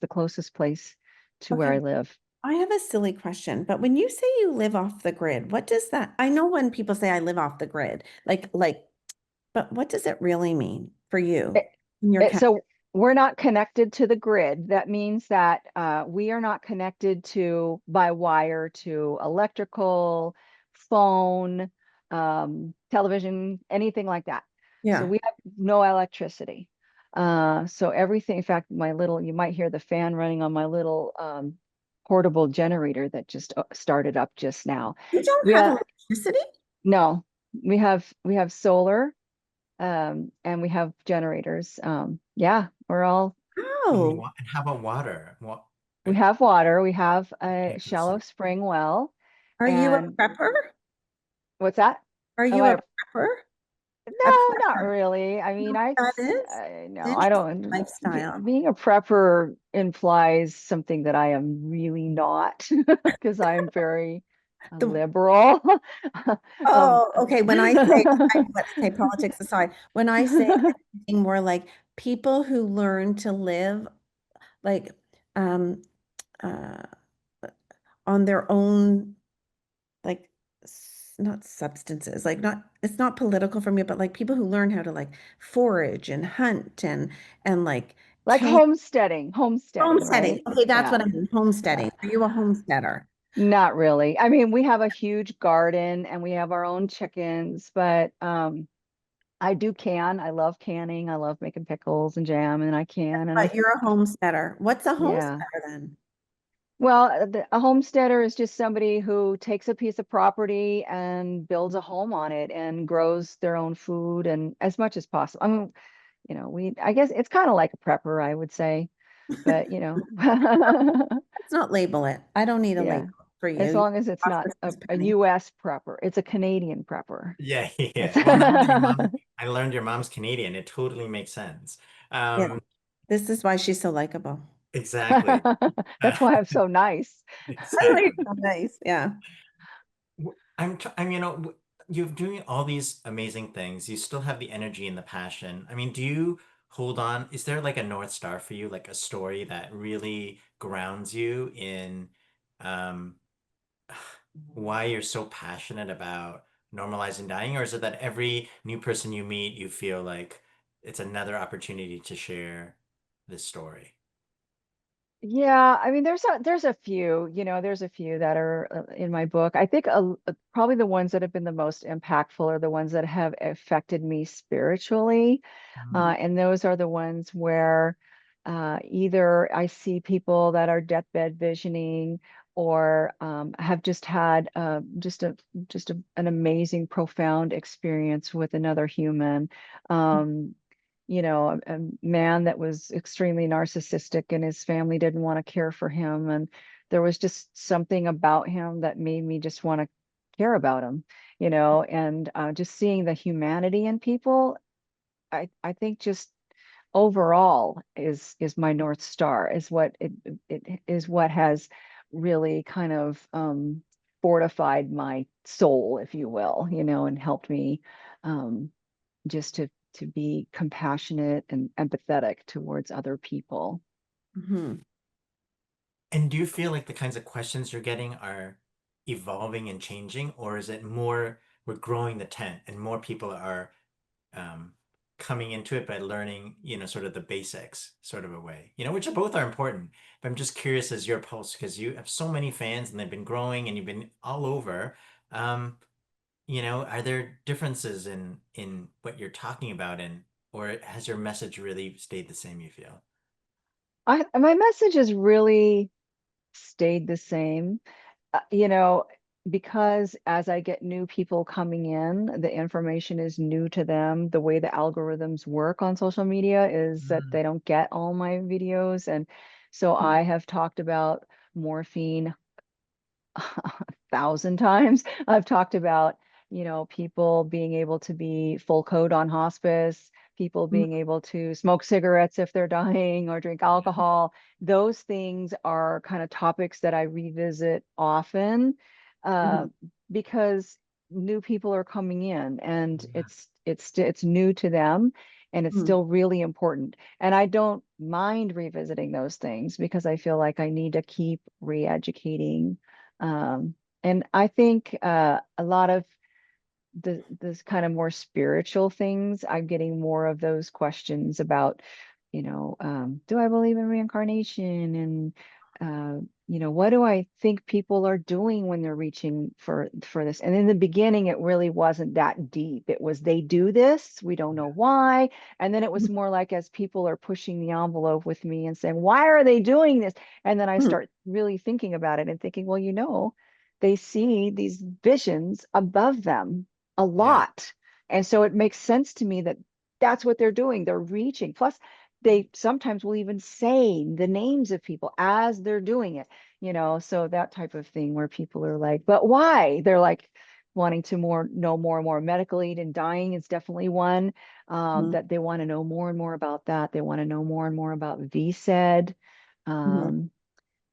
S1: closest place to where
S2: Okay,
S1: I live.
S2: I have a silly question, but when you say you live off the grid, what does that? I know when people say I live off the grid, but what does it really mean for you in your cat?
S1: So we're not connected to the grid. That means that we are not connected to by wire to electrical, phone, television, anything like that. So
S2: Yeah.
S1: we have no electricity. So everything, in fact, you might hear the fan running on my little portable generator that just started up just now.
S2: You don't
S1: We
S2: have
S1: have
S2: electricity?
S1: no, we have solar and we have generators. Yeah, we're all
S2: Oh,
S3: and how about water? What?
S1: we have water. We have a
S3: Okay,
S1: shallow spring well.
S2: are you a
S1: And
S2: prepper?
S1: what's that?
S2: Are
S1: Oh,
S2: you a prepper? A
S1: no, not
S2: prepper.
S1: really. I
S2: You
S1: mean,
S2: know what that is?
S1: no,
S2: It's an
S1: I
S2: interesting
S1: don't.
S2: lifestyle.
S1: Being a prepper implies something that I am really not, because I'm very
S2: The
S1: liberal. Um,
S2: Oh, okay. When I say, let's say politics aside, when I say I'm thinking more like people who learn to live like um uh on their own, like not substances, like not it's not political for me, but like people who learn how to like forage and hunt and like
S1: like
S2: can
S1: homesteading,
S2: homesteading.
S1: right?
S2: Okay, that's
S1: Yeah,
S2: what I mean.
S1: yeah.
S2: Homesteading. Are you a homesteader?
S1: Not really. I mean, we have a huge garden and we have our own chickens, but I do can. I love canning. I love making pickles and jam, and I can. And
S2: But you're a homesteader. What's a
S1: yeah.
S2: homesteader then?
S1: Well, a homesteader is just somebody who takes a piece of property and builds a home on it and grows their own food and as much as possible. I mean, I guess it's kind of like a prepper, I would say, but
S2: Let's not label it. I don't need a
S1: yeah,
S2: label for
S1: as
S2: you.
S1: long as it's not
S2: Hospice
S1: a,
S2: Nurse
S1: a
S2: Penny.
S1: US prepper, it's a Canadian prepper.
S3: Yeah, yeah.
S1: It's
S3: Well, now that I learned your mom's Canadian. It totally makes sense.
S2: Yeah.
S3: Um,
S2: This is why she's so likable.
S3: exactly. Uh,
S1: that's why I'm so nice.
S2: I like
S3: exactly.
S2: so nice. Yeah.
S3: I'm, you're doing all these amazing things. You still have the energy and the passion. I mean, do you hold on? Is there like a North Star for you, like a story that really grounds you in um, why you're so passionate about normalizing dying? Or is it that every new person you meet, you feel like it's another opportunity to share this story?
S1: Yeah, I mean, there's a few, there's a few that are in my book. I think probably the ones that have been the most impactful are the ones that have affected me spiritually. And those are the ones where either I see people that are deathbed visioning or have just had an amazing, profound experience with another human. Um, a man that was extremely narcissistic and his family didn't want to care for him. And there was just something about him that made me just want to care about him, and just seeing the humanity in people. I think just overall is my North Star, is what it is what has really kind of fortified my soul, if you will, and helped me um, just to be compassionate and empathetic towards other people.
S2: Mhm.
S3: And do you feel like the kinds of questions you're getting are evolving and changing, or is it more we're growing the tent and more people are um, coming into it by learning, sort of the basics, sort of a way, which are both are important. But I'm just curious as your pulse because you have so many fans and they've been growing and you've been all over. Um, are there differences in what you're talking about, and or has your message really stayed the same, you feel?
S1: My message has really stayed the same. uh, you know, because as I get new people coming in, the information is new to them. The way the algorithms work on social media is that
S3: Mm.
S1: they don't get all my videos. And so I have talked about morphine, 1,000 times. I've talked about, people being able to be full code on hospice, people
S2: Mm,
S1: being able to smoke cigarettes if they're dying or drink alcohol. Those things are kind of topics that I revisit often, uh,
S2: mhm,
S1: because new people are coming in and
S3: Yeah.
S1: it's new to them and it's
S2: mhm,
S1: still really important. And I don't mind revisiting those things because I feel like I need to keep re-educating. And I think a lot of this kind of more spiritual things, I'm getting more of those questions about, do I believe in reincarnation? And what do I think people are doing when they're reaching for this? And in the beginning, it really wasn't that deep. It was they do this, we don't know why. And then it was more like as people are pushing the envelope with me and saying, why are they doing this? And then I
S2: mhm.
S1: start really thinking about it and thinking, well, they see these visions above them a
S3: Yeah.
S1: lot. And so it makes sense to me that that's what they're doing. They're reaching. Plus, they sometimes will even say the names of people as they're doing it, so that type of thing where people are like, but why? They're like wanting to know more and more. Medical aid and dying is definitely one,
S2: Mhm,
S1: that they want to know more and more about that. They want to know more and more about VSED.
S2: mhm,
S1: Um,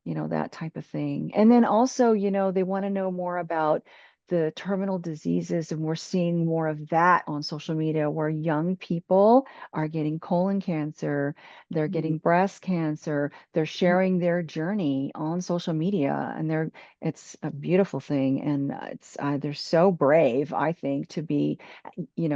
S1: that type of thing. And then also, they want to know more about the terminal diseases, and we're seeing more of that on social media where young people are getting colon cancer, they're
S2: mhm,
S1: getting breast cancer, they're sharing their journey on social media, and it's a beautiful thing. And they're so brave, I think, to be,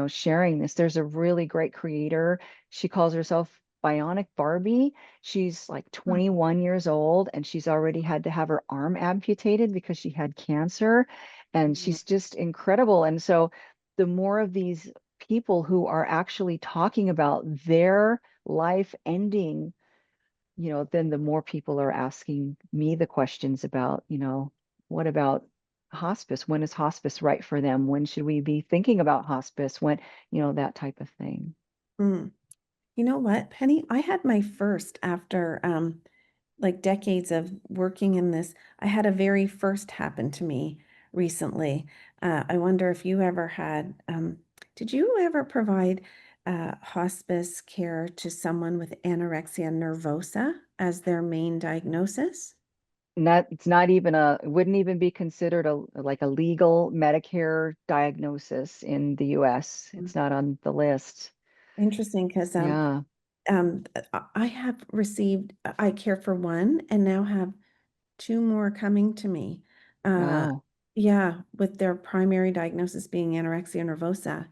S1: sharing this. There's a really great creator. She calls herself Bionic Barbie. She's like
S2: mhm,
S1: 21 years old and she's already had to have her arm amputated because she had cancer. And
S2: mhm,
S1: she's just incredible. And so the more of these people who are actually talking about their life ending, then the more people are asking me the questions about, what about hospice? When is hospice right for them? When should we be thinking about hospice? When, that type of thing.
S2: mhm. You know what, Penny? I had my first after like decades of working in this. I had a very first happen to me recently. I wonder if you ever had, did you ever provide hospice care to someone with anorexia nervosa as their main diagnosis?
S1: It's not even it wouldn't even be considered like a legal Medicare diagnosis in the US.
S2: Mm.
S1: It's not on the list.
S2: Interesting, because
S1: Yeah.
S2: I have received, I care for one and now have two more coming to me. Uh,
S1: Wow.
S2: yeah, with their primary diagnosis being anorexia nervosa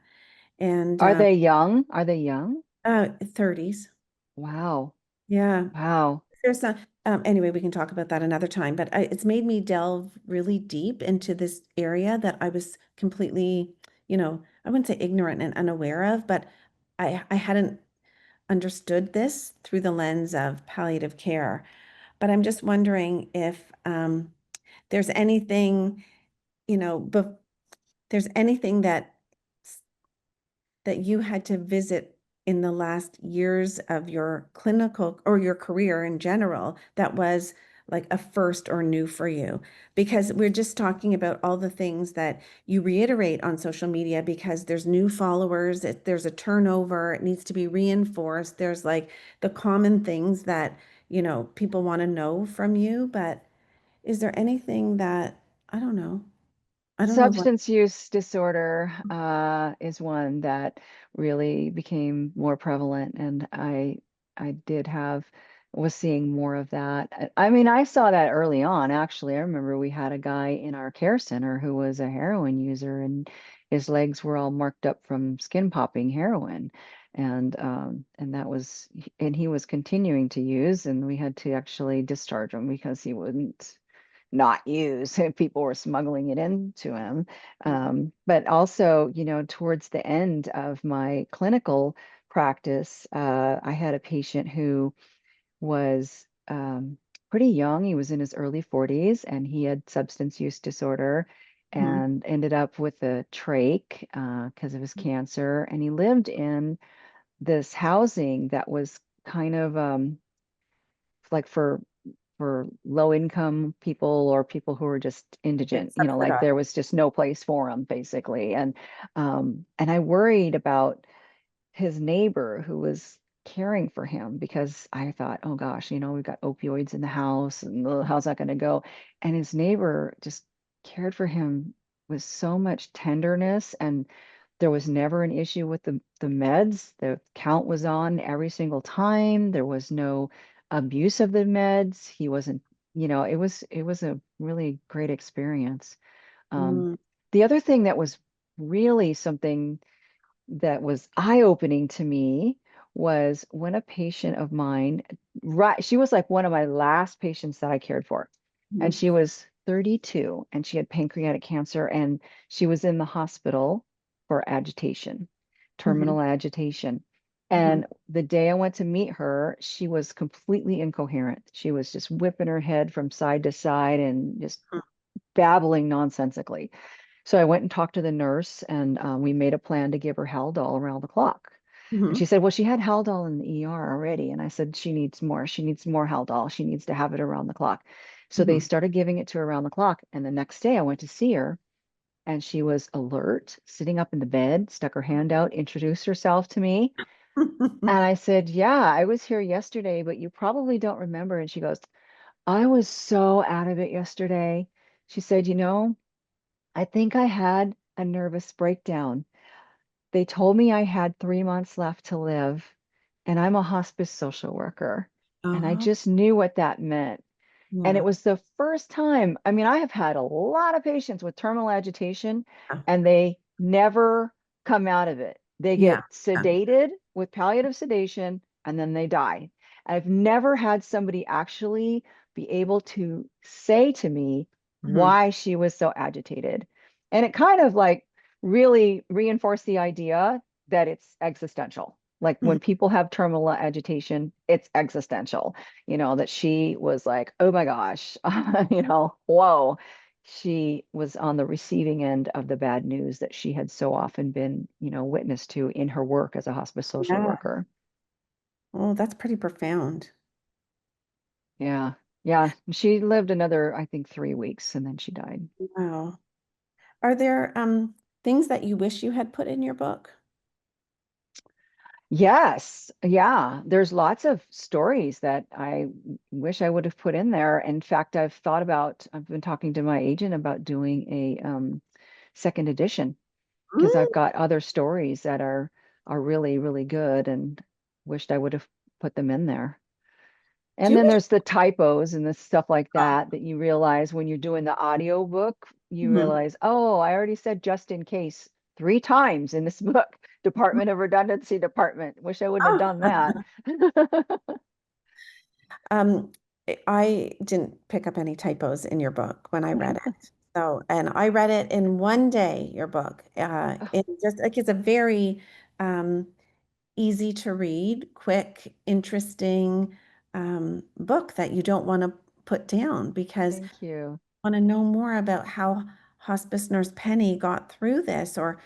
S2: and
S1: Are they young? Are they young?
S2: 30s.
S1: Wow.
S2: Yeah.
S1: Wow.
S2: There's some, anyway, we can talk about that another time, but it's made me delve really deep into this area that I was completely, I wouldn't say ignorant and unaware of, but I hadn't understood this through the lens of palliative care. But I'm just wondering if there's anything, but there's anything that you had to visit in the last years of your clinical or your career in general that was like a first or new for you? Because we're just talking about all the things that you reiterate on social media because there's new followers, there's a turnover, it needs to be reinforced. There's like the common things that, people want to know from you. But is there anything that, I don't know, I don't know what.
S1: Substance use disorder is one that really became more prevalent, and I did was seeing more of that. I mean, I saw that early on, actually. I remember we had a guy in our care center who was a heroin user, and his legs were all marked up from skin popping heroin. And he was continuing to use, and we had to actually discharge him because he wouldn't not use. People were smuggling it into him. But also, towards the end of my clinical practice, I had a patient who was pretty young. He was in his early 40s and he had substance use disorder
S2: Mhm,
S1: and ended up with a trach because of his cancer. And he lived in this housing that was kind of like for for low income people or people who are just indigent,
S2: It's
S1: like
S2: subsidized.
S1: there was just no place for them basically. And I worried about his neighbor who was caring for him because I thought, oh gosh, we've got opioids in the house and how's that going to go? And his neighbor just cared for him with so much tenderness, and there was never an issue with the meds. The count was on every single time. There was no abuse of the meds. He wasn't, it was a really great experience. Um,
S2: Mm,
S1: the other thing that was really something that was eye-opening to me was when a patient of mine, right, she was like one of my last patients that I cared for. And
S2: mhm,
S1: she was 32 and she had pancreatic cancer and she was in the hospital for agitation,
S2: mhm,
S1: terminal agitation.
S2: mhm,
S1: And the day I went to meet her, she was completely incoherent. She was just whipping her head from side to side and just babbling nonsensically. So I went and talked to the nurse, and we made a plan to give her Haldol around the clock. And she
S2: mhm,
S1: said, well, she had Haldol in the ER already. And I said, she needs more. She needs more Haldol. She needs to have it around the clock. So they
S2: mhm,
S1: started giving it to her around the clock. And the next day I went to see her, and she was alert, sitting up in the bed, stuck her hand out, introduced herself to me. And
S2: mhm.
S1: I said, yeah, I was here yesterday, but you probably don't remember. And she goes, I was so out of it yesterday. She said, I think I had a nervous breakdown. They told me I had 3 months left to live, and I'm a hospice social worker. And I
S2: Oh,
S1: just knew what that meant. And it
S2: yeah.
S1: was the first time, I mean, I have had a lot of patients with terminal agitation,
S2: Yeah.
S1: and they never come out of it. They
S2: Yeah.
S1: get sedated with palliative sedation, and then they die. I've never had somebody actually be able to say to me
S2: Mhm,
S1: why she was so agitated. And it kind of like really reinforced the idea that it's existential. Like
S2: mhm.
S1: when people have terminal agitation, it's existential, that she was like, oh my gosh, whoa. She was on the receiving end of the bad news that she had so often been, witness to in her work as a hospice social
S2: Yeah.
S1: worker.
S2: Oh, that's pretty profound.
S1: Yeah. Yeah. She lived another, I think, 3 weeks and then she died.
S2: Wow. Are there things that you wish you had put in your book?
S1: Yes. Yeah. There's lots of stories that I wish I would have put in there. In fact, I've been talking to my agent about doing a second edition because I've
S2: Mm,
S1: got other stories that are really, really good and wished I would have put them in there.
S2: do
S1: And
S2: you
S1: then
S2: wish?
S1: there's the typos and the stuff like
S2: Oh,
S1: that you realize when you're doing the audio book, you
S2: mhm.
S1: realize, oh, I already said just in case 3 times in this book. Department of Redundancy Department. Wish I wouldn't have
S2: Oh.
S1: done that.
S2: I didn't pick up any typos in your book when I read it. So, and I read it in one day, your book. It just like it's a very um, easy to read, quick, interesting book that you don't want to put down because
S1: Thank you.
S2: want to know more about how hospice nurse Penny got through this, or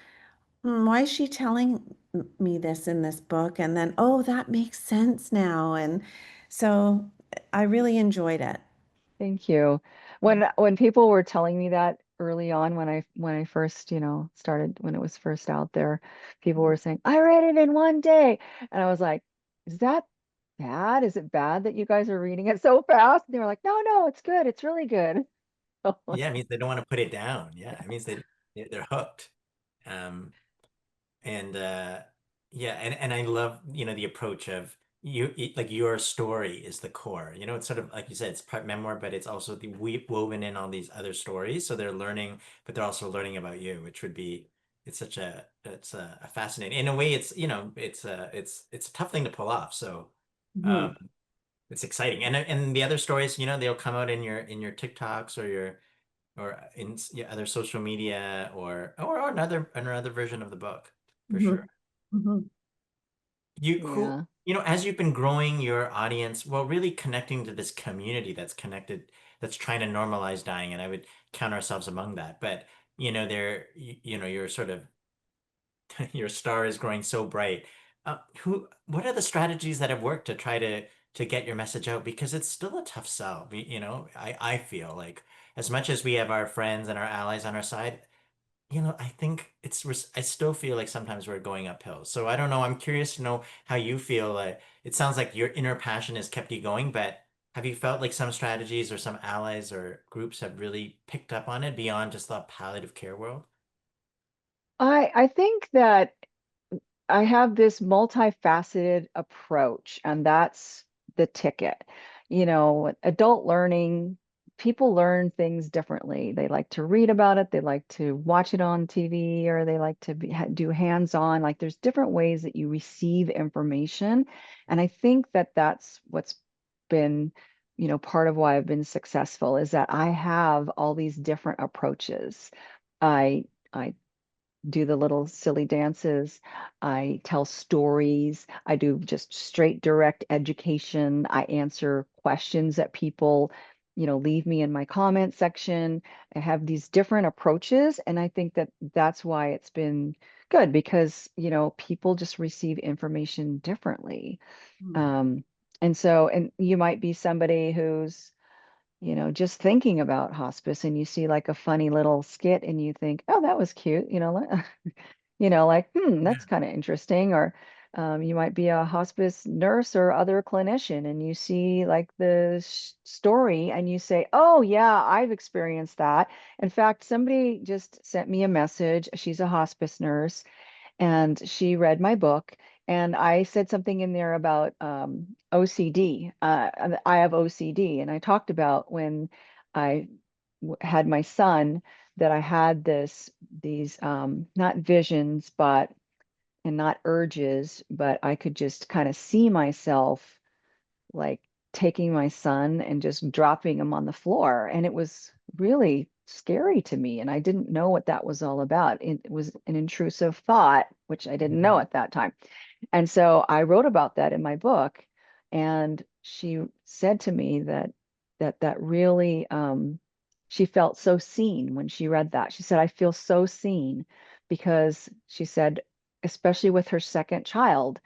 S2: why is she telling me this in this book? And then, oh, that makes sense now. And so I really enjoyed it.
S1: Thank you. When people were telling me that early on when I first, started when it was first out there, people were saying, "I read it in one day." And I was like, "Is that bad? Is it bad that you guys are reading it so fast?" And they were like, "No, no, it's good. It's really good."
S3: Yeah, it means they don't want to put it down. Yeah, it means they're hooked. Um, and yeah, and I love, the approach of like your story is the core. It's sort of like you said, it's part memoir, but it's also the we woven in all these other stories. So they're learning, but they're also learning about you, which would be it's a fascinating in a way. It's it's a tough thing to pull off. So
S2: Mhm.
S3: um, it's exciting. And the other stories, they'll come out in your TikToks or your or in yeah, other social media or another version of the book for sure.
S2: Mhm. Mhm.
S1: Yeah.
S3: As you've been growing your audience, well, really connecting to this community that's trying to normalize dying, and I would count ourselves among that. But you're sort of your star is growing so bright. What are the strategies that have worked to try to to get your message out because it's still a tough sell. You know, I feel like as much as we have our friends and our allies on our side, you know, I think I still feel like sometimes we're going uphill. So I don't know. I'm curious to know how you feel. It sounds like your inner passion has kept you going, but have you felt like some strategies or some allies or groups have really picked up on it beyond just the palliative care world?
S1: I think that I have this multifaceted approach, and that's the ticket. You know, adult learning, people learn things differently. They like to read about it, they like to watch it on TV, or they like to do hands-on. Like there's different ways that you receive information. And I think that that's what's been, part of why I've been successful is that I have all these different approaches. I do the little silly dances. I tell stories. I do just straight direct education. I answer questions that people, leave me in my comment section. I have these different approaches, and I think that that's why it's been good because, people just receive information differently.
S2: Mm.
S1: Um, and you might be somebody who's just thinking about hospice and you see like a funny little skit and you think, oh, that was cute, like, that's kind of interesting. Or you might be a hospice nurse or other clinician and you see like the story and you say, oh, yeah, I've experienced that. In fact, somebody just sent me a message. She's a hospice nurse and she read my book. And I said something in there about OCD. And I have OCD, and I talked about when I had my son that I had these not visions, but and not urges, but I could just kind of see myself like taking my son and just dropping him on the floor. And it was really scary to me. And I didn't know what that was all about. It was an intrusive thought, which I didn't know
S3: Mhm.
S1: at that time. And so I wrote about that in my book. And she said to me that really she felt so seen when she read that. She said, I feel so seen because she said, especially with her second child,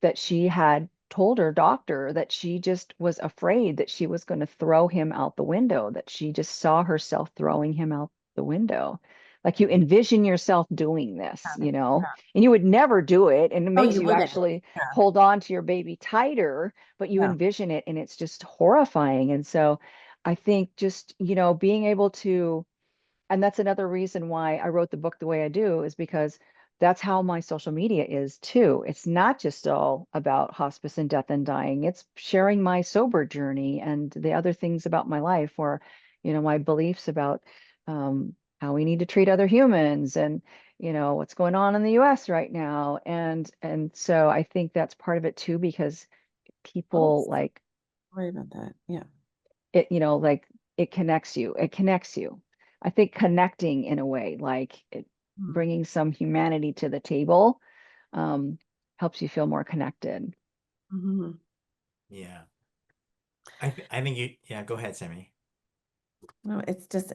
S1: that she had told her doctor that she just was afraid that she was going to throw him out the window, that she just saw herself throwing him out the window. Like you envision yourself doing this,
S2: Yeah.
S1: and you would never do it. And it
S2: Oh,
S1: makes
S2: you
S1: you
S2: wouldn't.
S1: actually
S2: Yeah.
S1: hold on to your baby tighter, but you
S2: Yeah.
S1: envision it and it's just horrifying. And so I think just, being able to and that's another reason why I wrote the book the way I do is because that's how my social media is too. It's not just all about hospice and death and dying. It's sharing my sober journey and the other things about my life or, my beliefs about how we need to treat other humans and, what's going on in the US right now. And so I think that's part of it too, because
S2: Oh,
S1: people like
S2: sorry about that. Yeah.
S1: like it connects you. It connects you. I think connecting in a way, like
S2: Mm.
S1: bringing some humanity to the table, um, helps you feel more connected.
S2: Mhm.
S3: Yeah. I think yeah, go ahead, Sammy.
S2: No, it's just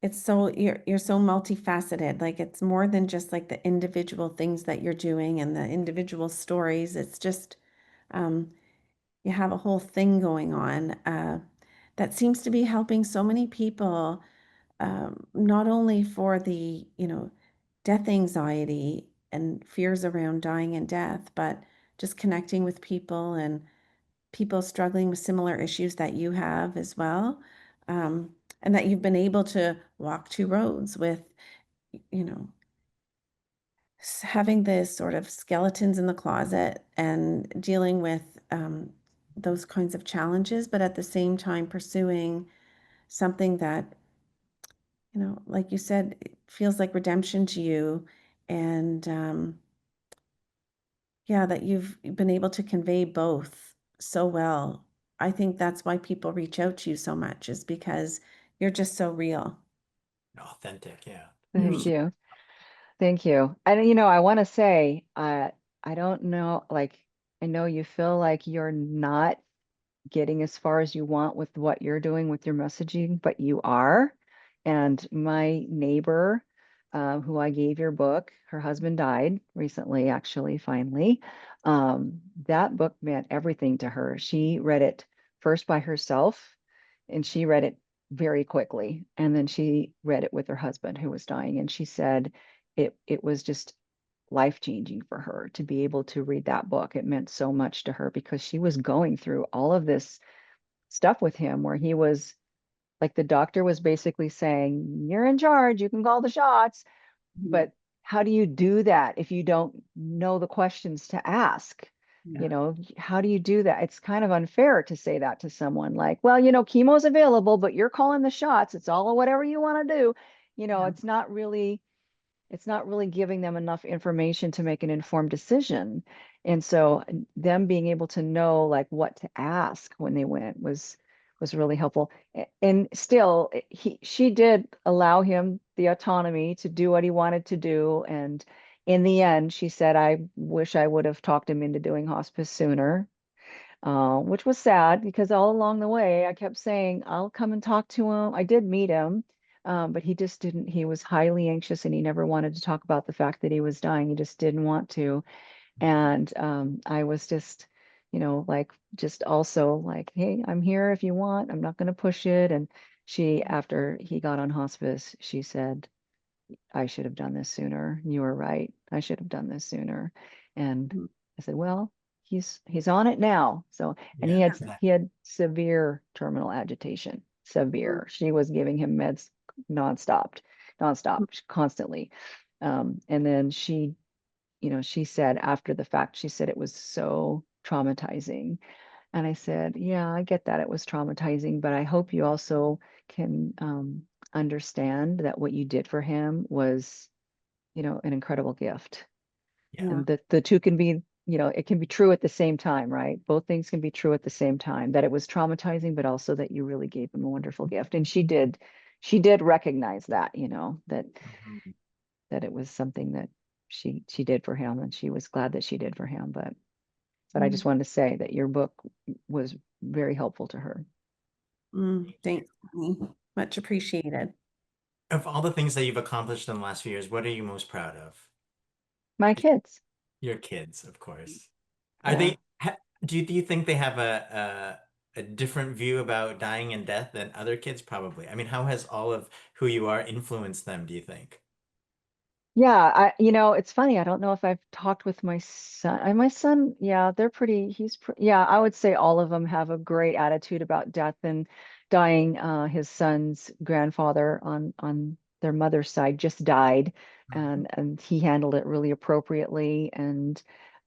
S2: it's so you're so multifaceted. Like it's more than just like the individual things that you're doing and the individual stories. It's just um, you have a whole thing going on that seems to be helping so many people, not only for the, death anxiety and fears around dying and death, but just connecting with people and people struggling with similar issues that you have as well. Um, and that you've been able to walk two roads with, you know, having this sort of skeletons in the closet and dealing with those kinds of challenges, but at the same time pursuing something that, like you said, it feels like redemption to you. And yeah, that you've been able to convey both so well. I think that's why people reach out to you so much, is because you're just so real.
S3: Authentic, yeah.
S1: Thank you. Thank you. And I want to say, I don't know, like I know you feel like you're not getting as far as you want with what you're doing with your messaging, but you are. And my neighbor who I gave your book, her husband died recently, actually, finally. That book meant everything to her. She read it first by herself, and she read it very quickly. And then she read it with her husband who was dying. And she said it was just life-changing for her to be able to read that book. It meant so much to her because she was going through all of this stuff with him where he was like the doctor was basically saying, "You're in charge, you can call the shots."
S2: Mhm.
S1: But how do you do that if you don't know the questions to ask?
S2: Yeah.
S1: You know, how do you do that? It's kind of unfair to say that to someone like, well, chemo's available, but you're calling the shots. It's all whatever you want to do.
S2: Yeah.
S1: It's not really giving them enough information to make an informed decision. And so them being able to know like what to ask when they went was really helpful. And still she did allow him the autonomy to do what he wanted to do. And in the end, she said, I wish I would have talked him into doing hospice sooner, which was sad because all along the way I kept saying, I'll come and talk to him. I did meet him, but he just didn't, he was highly anxious and he never wanted to talk about the fact that he was dying. He just didn't want to. And I was just, like, just also like, hey, I'm here if you want. I'm not going to push it. And she, after he got on hospice, she said, I should have done this sooner. You were right. I should have done this sooner. And
S2: Mhm.
S1: I said, well, he's on it now. So, and he
S3: Yeah,
S1: had
S3: exactly.
S1: he had severe terminal agitation. Severe. She was giving him meds nonstop, nonstop, constantly. And then she said after the fact, she said it was so traumatizing. And I said, yeah, I get that it was traumatizing, but I hope you also can understand that what you did for him was, an incredible gift.
S3: Yeah.
S2: Yeah.
S1: And that the two can be, it can be true at the same time, right? Both things can be true at the same time, that it was traumatizing, but also that you really gave him a wonderful gift. And she did recognize that, that
S3: Mhm.
S1: that it was something that she did for him, and she was glad that she did for him. But I just
S2: Mm.
S1: wanted to say that your book was very helpful to her.
S2: Thanks, Connie. Much appreciated.
S3: Of all the things that you've accomplished in the last few years, what are you most proud of?
S1: My kids.
S3: Your kids, of course. Are
S1: Yeah.
S3: they, do you think they have a different view about dying and death than other kids? Probably. I mean, how has all of who you are influenced them, do you think?
S1: Yeah, it's funny. I don't know if I've talked with my son. My son, yeah, yeah, I would say all of them have a great attitude about death and dying. His son's grandfather on their mother's side just died,
S3: Mhm.
S1: and he handled it really appropriately. And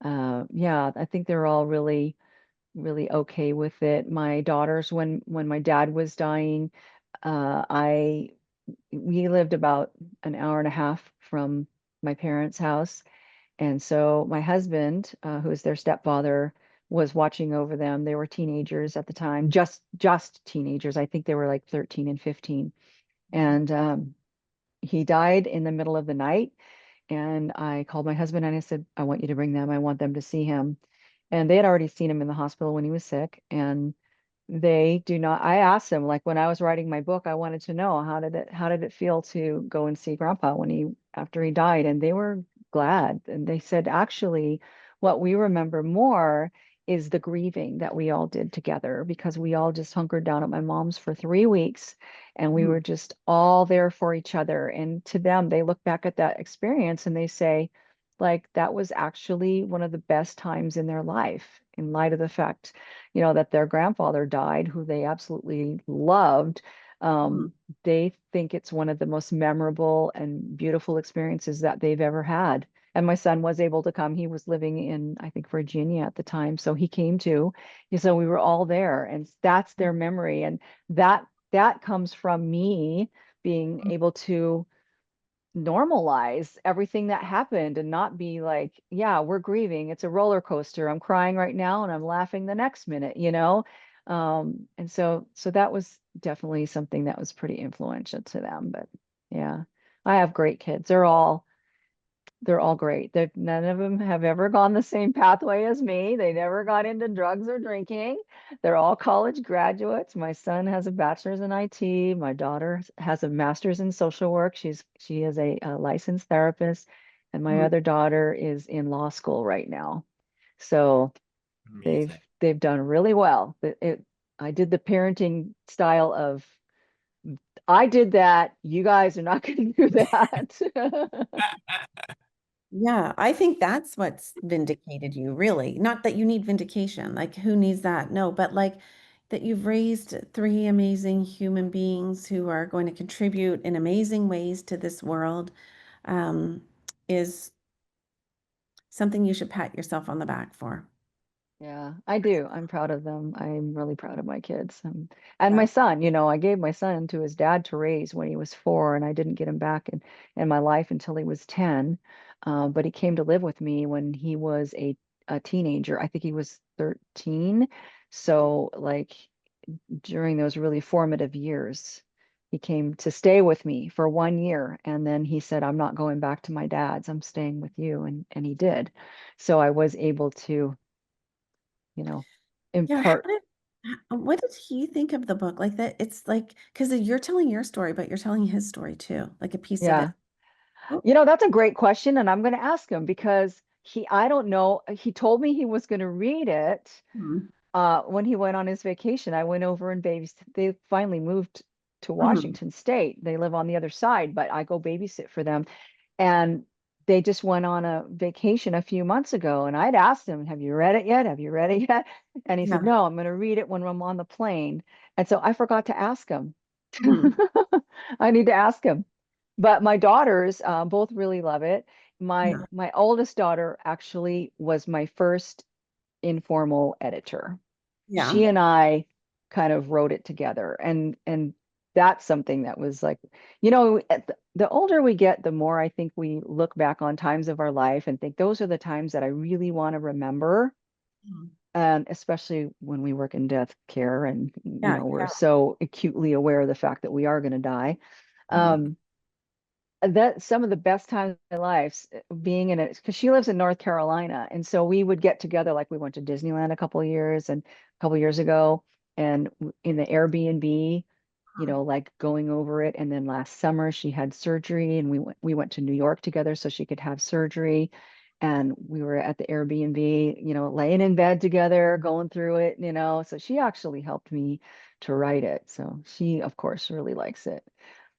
S1: yeah, I think they're all really, really okay with it. My daughters, when my dad was dying, I we lived about an hour and a half from my parents' house. And so my husband, who is their stepfather, was watching over them. They were teenagers at the time, just teenagers. I think they were like 13 and 15. And he died in the middle of the night. And I called my husband and I said, I want you to bring them. I want them to see him. And they had already seen him in the hospital when he was sick. And they do not. I asked them, like when I was writing my book, I wanted to know how did it feel to go and see Grandpa after he died, and they were glad. And they said, actually, what we remember more is the grieving that we all did together because we all just hunkered down at my mom's for 3 weeks and we
S2: Mm.
S1: were just all there for each other. And to them, they look back at that experience and they say, like, that was actually one of the best times in their life in light of the fact that their grandfather died, who they absolutely loved.
S2: Mm.
S1: They think it's one of the most memorable and beautiful experiences that they've ever had. And my son was able to come. He was living in, I think, Virginia at the time. So he came too. So we were all there, and that's their memory. And that comes from me being able to normalize everything that happened and not be like, yeah, we're grieving. It's a roller coaster. I'm crying right now and I'm laughing the next minute. And so that was definitely something that was pretty influential to them. But yeah, I have great kids. They're all They're all great. None of them have ever gone the same pathway as me. They never got into drugs or drinking. They're all college graduates. My son has a bachelor's in IT. My daughter has a master's in social work. She is a licensed therapist, and my
S2: Mm.
S1: other daughter is in law school right now. So they've
S3: Amazing.
S1: they've done really well. I did the parenting style of I did that. You guys are not going to do that.
S2: Yeah, I think that's what's vindicated you, really. Not that you need vindication, like who needs that? No, but like that you've raised three amazing human beings who are going to contribute in amazing ways to this world, um, is something you should pat yourself on the back for.
S1: Yeah, I do. I'm proud of them. I'm really proud of my kids. And my
S2: Yeah.
S1: son, I gave my son to his dad to raise when he was 4, and I didn't get him back in my life until he was 10. But he came to live with me when he was a teenager. I think he was 13. So, like, during those really formative years, he came to stay with me for 1 year. And then he said, I'm not going back to my dad's. I'm staying with you. And he did. So I was able to you know,
S2: Yeah, how
S1: impart.
S2: did what did he think of the book? Like that it's like because you're telling your story, but you're telling his story too, like a piece of it.
S1: Yeah.
S2: Oh,
S1: That's a great question, and I'm going to ask him because I don't know, he told me he was going to read it
S2: mhm,
S1: when he went on his vacation. I went over and babysit. They finally moved to
S2: mhm,
S1: Washington State. They live on the other side, but I go babysit for them. And they just went on a vacation a few months ago, and I'd asked him, "Have you read it yet? Have you read it yet?" And he said,
S2: yeah.
S1: "No, I'm going to read it when I'm on the plane." And so I forgot to ask him.
S2: Mhm,
S1: I need to ask him. But my daughters both really love it. My
S2: yeah.
S1: my oldest daughter actually was my first informal editor.
S2: Yeah.
S1: She and I kind of wrote it together, and that's something that was like, the older we get, the more I think we look back on times of our life and think those are the times that I really want to remember.
S2: Mhm.
S1: And especially when we work in death care and
S2: Yeah,
S1: we're
S2: yeah.
S1: so acutely aware of the fact that we are going to die.
S2: Mhm.
S1: Um, that some of the best times of my life being in it because she lives in North Carolina, and so we would get together, like we went to Disneyland a couple years ago, and in the Airbnb, like going over it. And then last summer she had surgery, and we went to New York together so she could have surgery, and we were at the Airbnb, laying in bed together, going through it, so she actually helped me to write it. So she, of course, really likes it.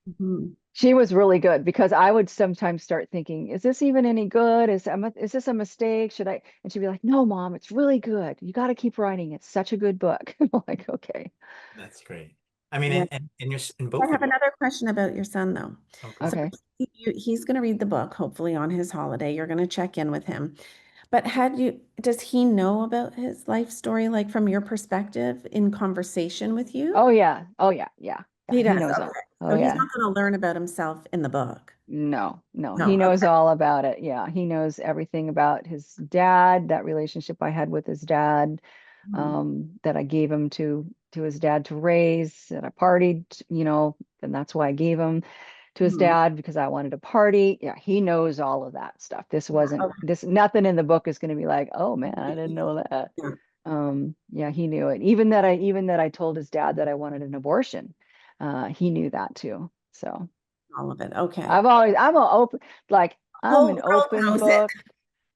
S2: Mhm.
S1: She was really good because I would sometimes start thinking, is this even any good? Is this a mistake? Should I? And she'd be like, no, Mom, it's really good. You got to keep writing. It's such a good book. I'm like, okay.
S3: That's great. I mean,
S2: Yeah.
S3: and you're in
S2: I
S3: both of
S2: have
S3: you.
S2: another question about your son, though.
S3: Oh, go
S2: So
S3: ahead.
S1: Okay.
S2: he's going to read the book, hopefully on his holiday. You're going to check in with him. But does he know about his life story, like from your perspective in conversation with you?
S1: Oh yeah. Oh yeah. Yeah. Yeah.
S2: He
S1: He
S2: does.
S1: knows all.
S2: Okay.
S1: Oh
S2: So he's
S1: yeah.
S2: not going to learn about himself in the book.
S1: No, no,
S2: No.
S1: he knows
S2: Okay.
S1: all about it. Yeah, he knows everything about his dad, that relationship I had with his dad,
S2: Mhm.
S1: that I gave him to his dad to raise, that I partied, and that's why I gave him to his
S2: Mhm.
S1: dad because I wanted to party. Yeah, he knows all of that stuff.
S2: Yeah.
S1: Nothing in the book is going to be like, oh man, I didn't know that.
S2: Yeah.
S1: Yeah, he knew it. Even that I told his dad that I wanted an abortion. He knew that too. So
S2: All of it. Okay.
S1: I'm an open, like, I'm
S2: Whole
S1: an
S2: world
S1: open
S2: knows it.
S1: book.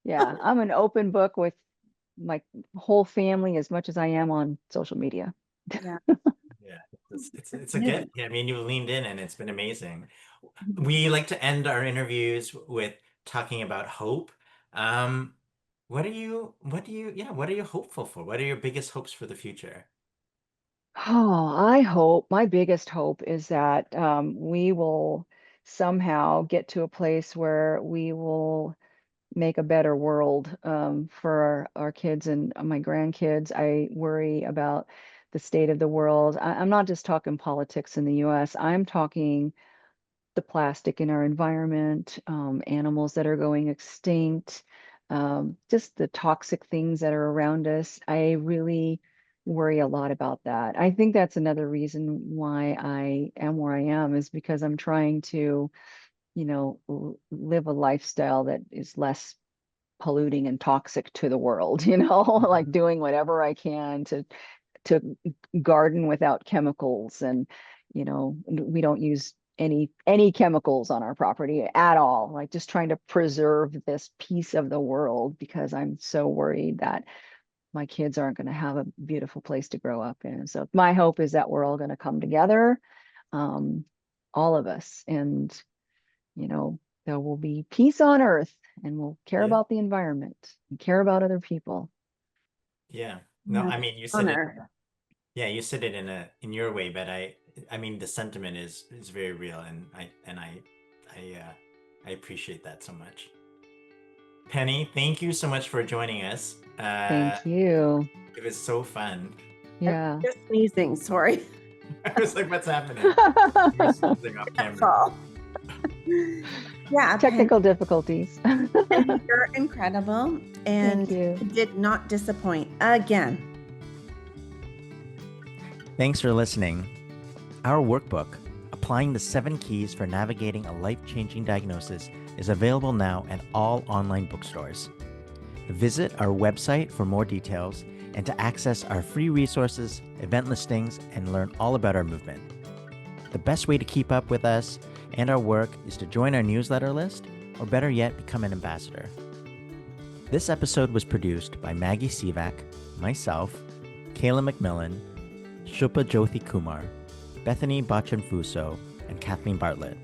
S1: Yeah, I'm an open book with my whole family as much as I am on social media.
S2: Yeah.
S3: Yeah, it's a
S2: Yeah.
S3: gift. Yeah, I mean, you leaned in and it's been amazing. We like to end our interviews with talking about hope. Um, what are you hopeful for? What are your biggest hopes for the future?
S1: Oh, my biggest hope is that we will somehow get to a place where we will make a better world for our kids and my grandkids. I worry about the state of the world. I'm not just talking politics in the US. I'm talking the plastic in our environment, animals that are going extinct, just the toxic things that are around us. I really worry a lot about that. I think that's another reason why I am where I am is because I'm trying to live a lifestyle that is less polluting and toxic to the world, like doing whatever I can to garden without chemicals. And we don't use any chemicals on our property at all, like just trying to preserve this piece of the world, because I'm so worried that my kids aren't going to have a beautiful place to grow up in. So my hope is that we're all going to come together, um, all of us, and there will be peace on earth, and we'll care
S3: Yeah.
S1: about the environment and care about other people.
S3: Yeah. No, I mean, you said it.
S2: Honor.
S3: Yeah, you said it in your way, but I mean, the sentiment is very real, and I appreciate that so much. Penny, thank you so much for joining us.
S1: Thank you.
S3: It was so fun.
S1: Yeah.
S2: Just sneezing, sorry.
S3: I was like, what's happening? You were sneezing off
S2: That's
S3: camera.
S2: all. Yeah,
S1: Technical difficulties.
S2: Penny, you're incredible, and
S1: Thank you.
S2: did not disappoint again.
S3: Thanks for listening. Our workbook, Applying the 7 Keys for Navigating a Life-Changing Diagnosis, is available now at all online bookstores. Visit our website for more details and to access our free resources, event listings, and learn all about our movement. The best way to keep up with us and our work is to join our newsletter list, or better yet, become an ambassador. This episode was produced by Maggie Sivak, myself, Kayla McMillan, Shilpa Jyothi Kumar, Bethany Bachanfuso, and Kathleen Bartlett.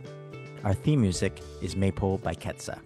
S3: Our theme music is Maypole by Ketsa.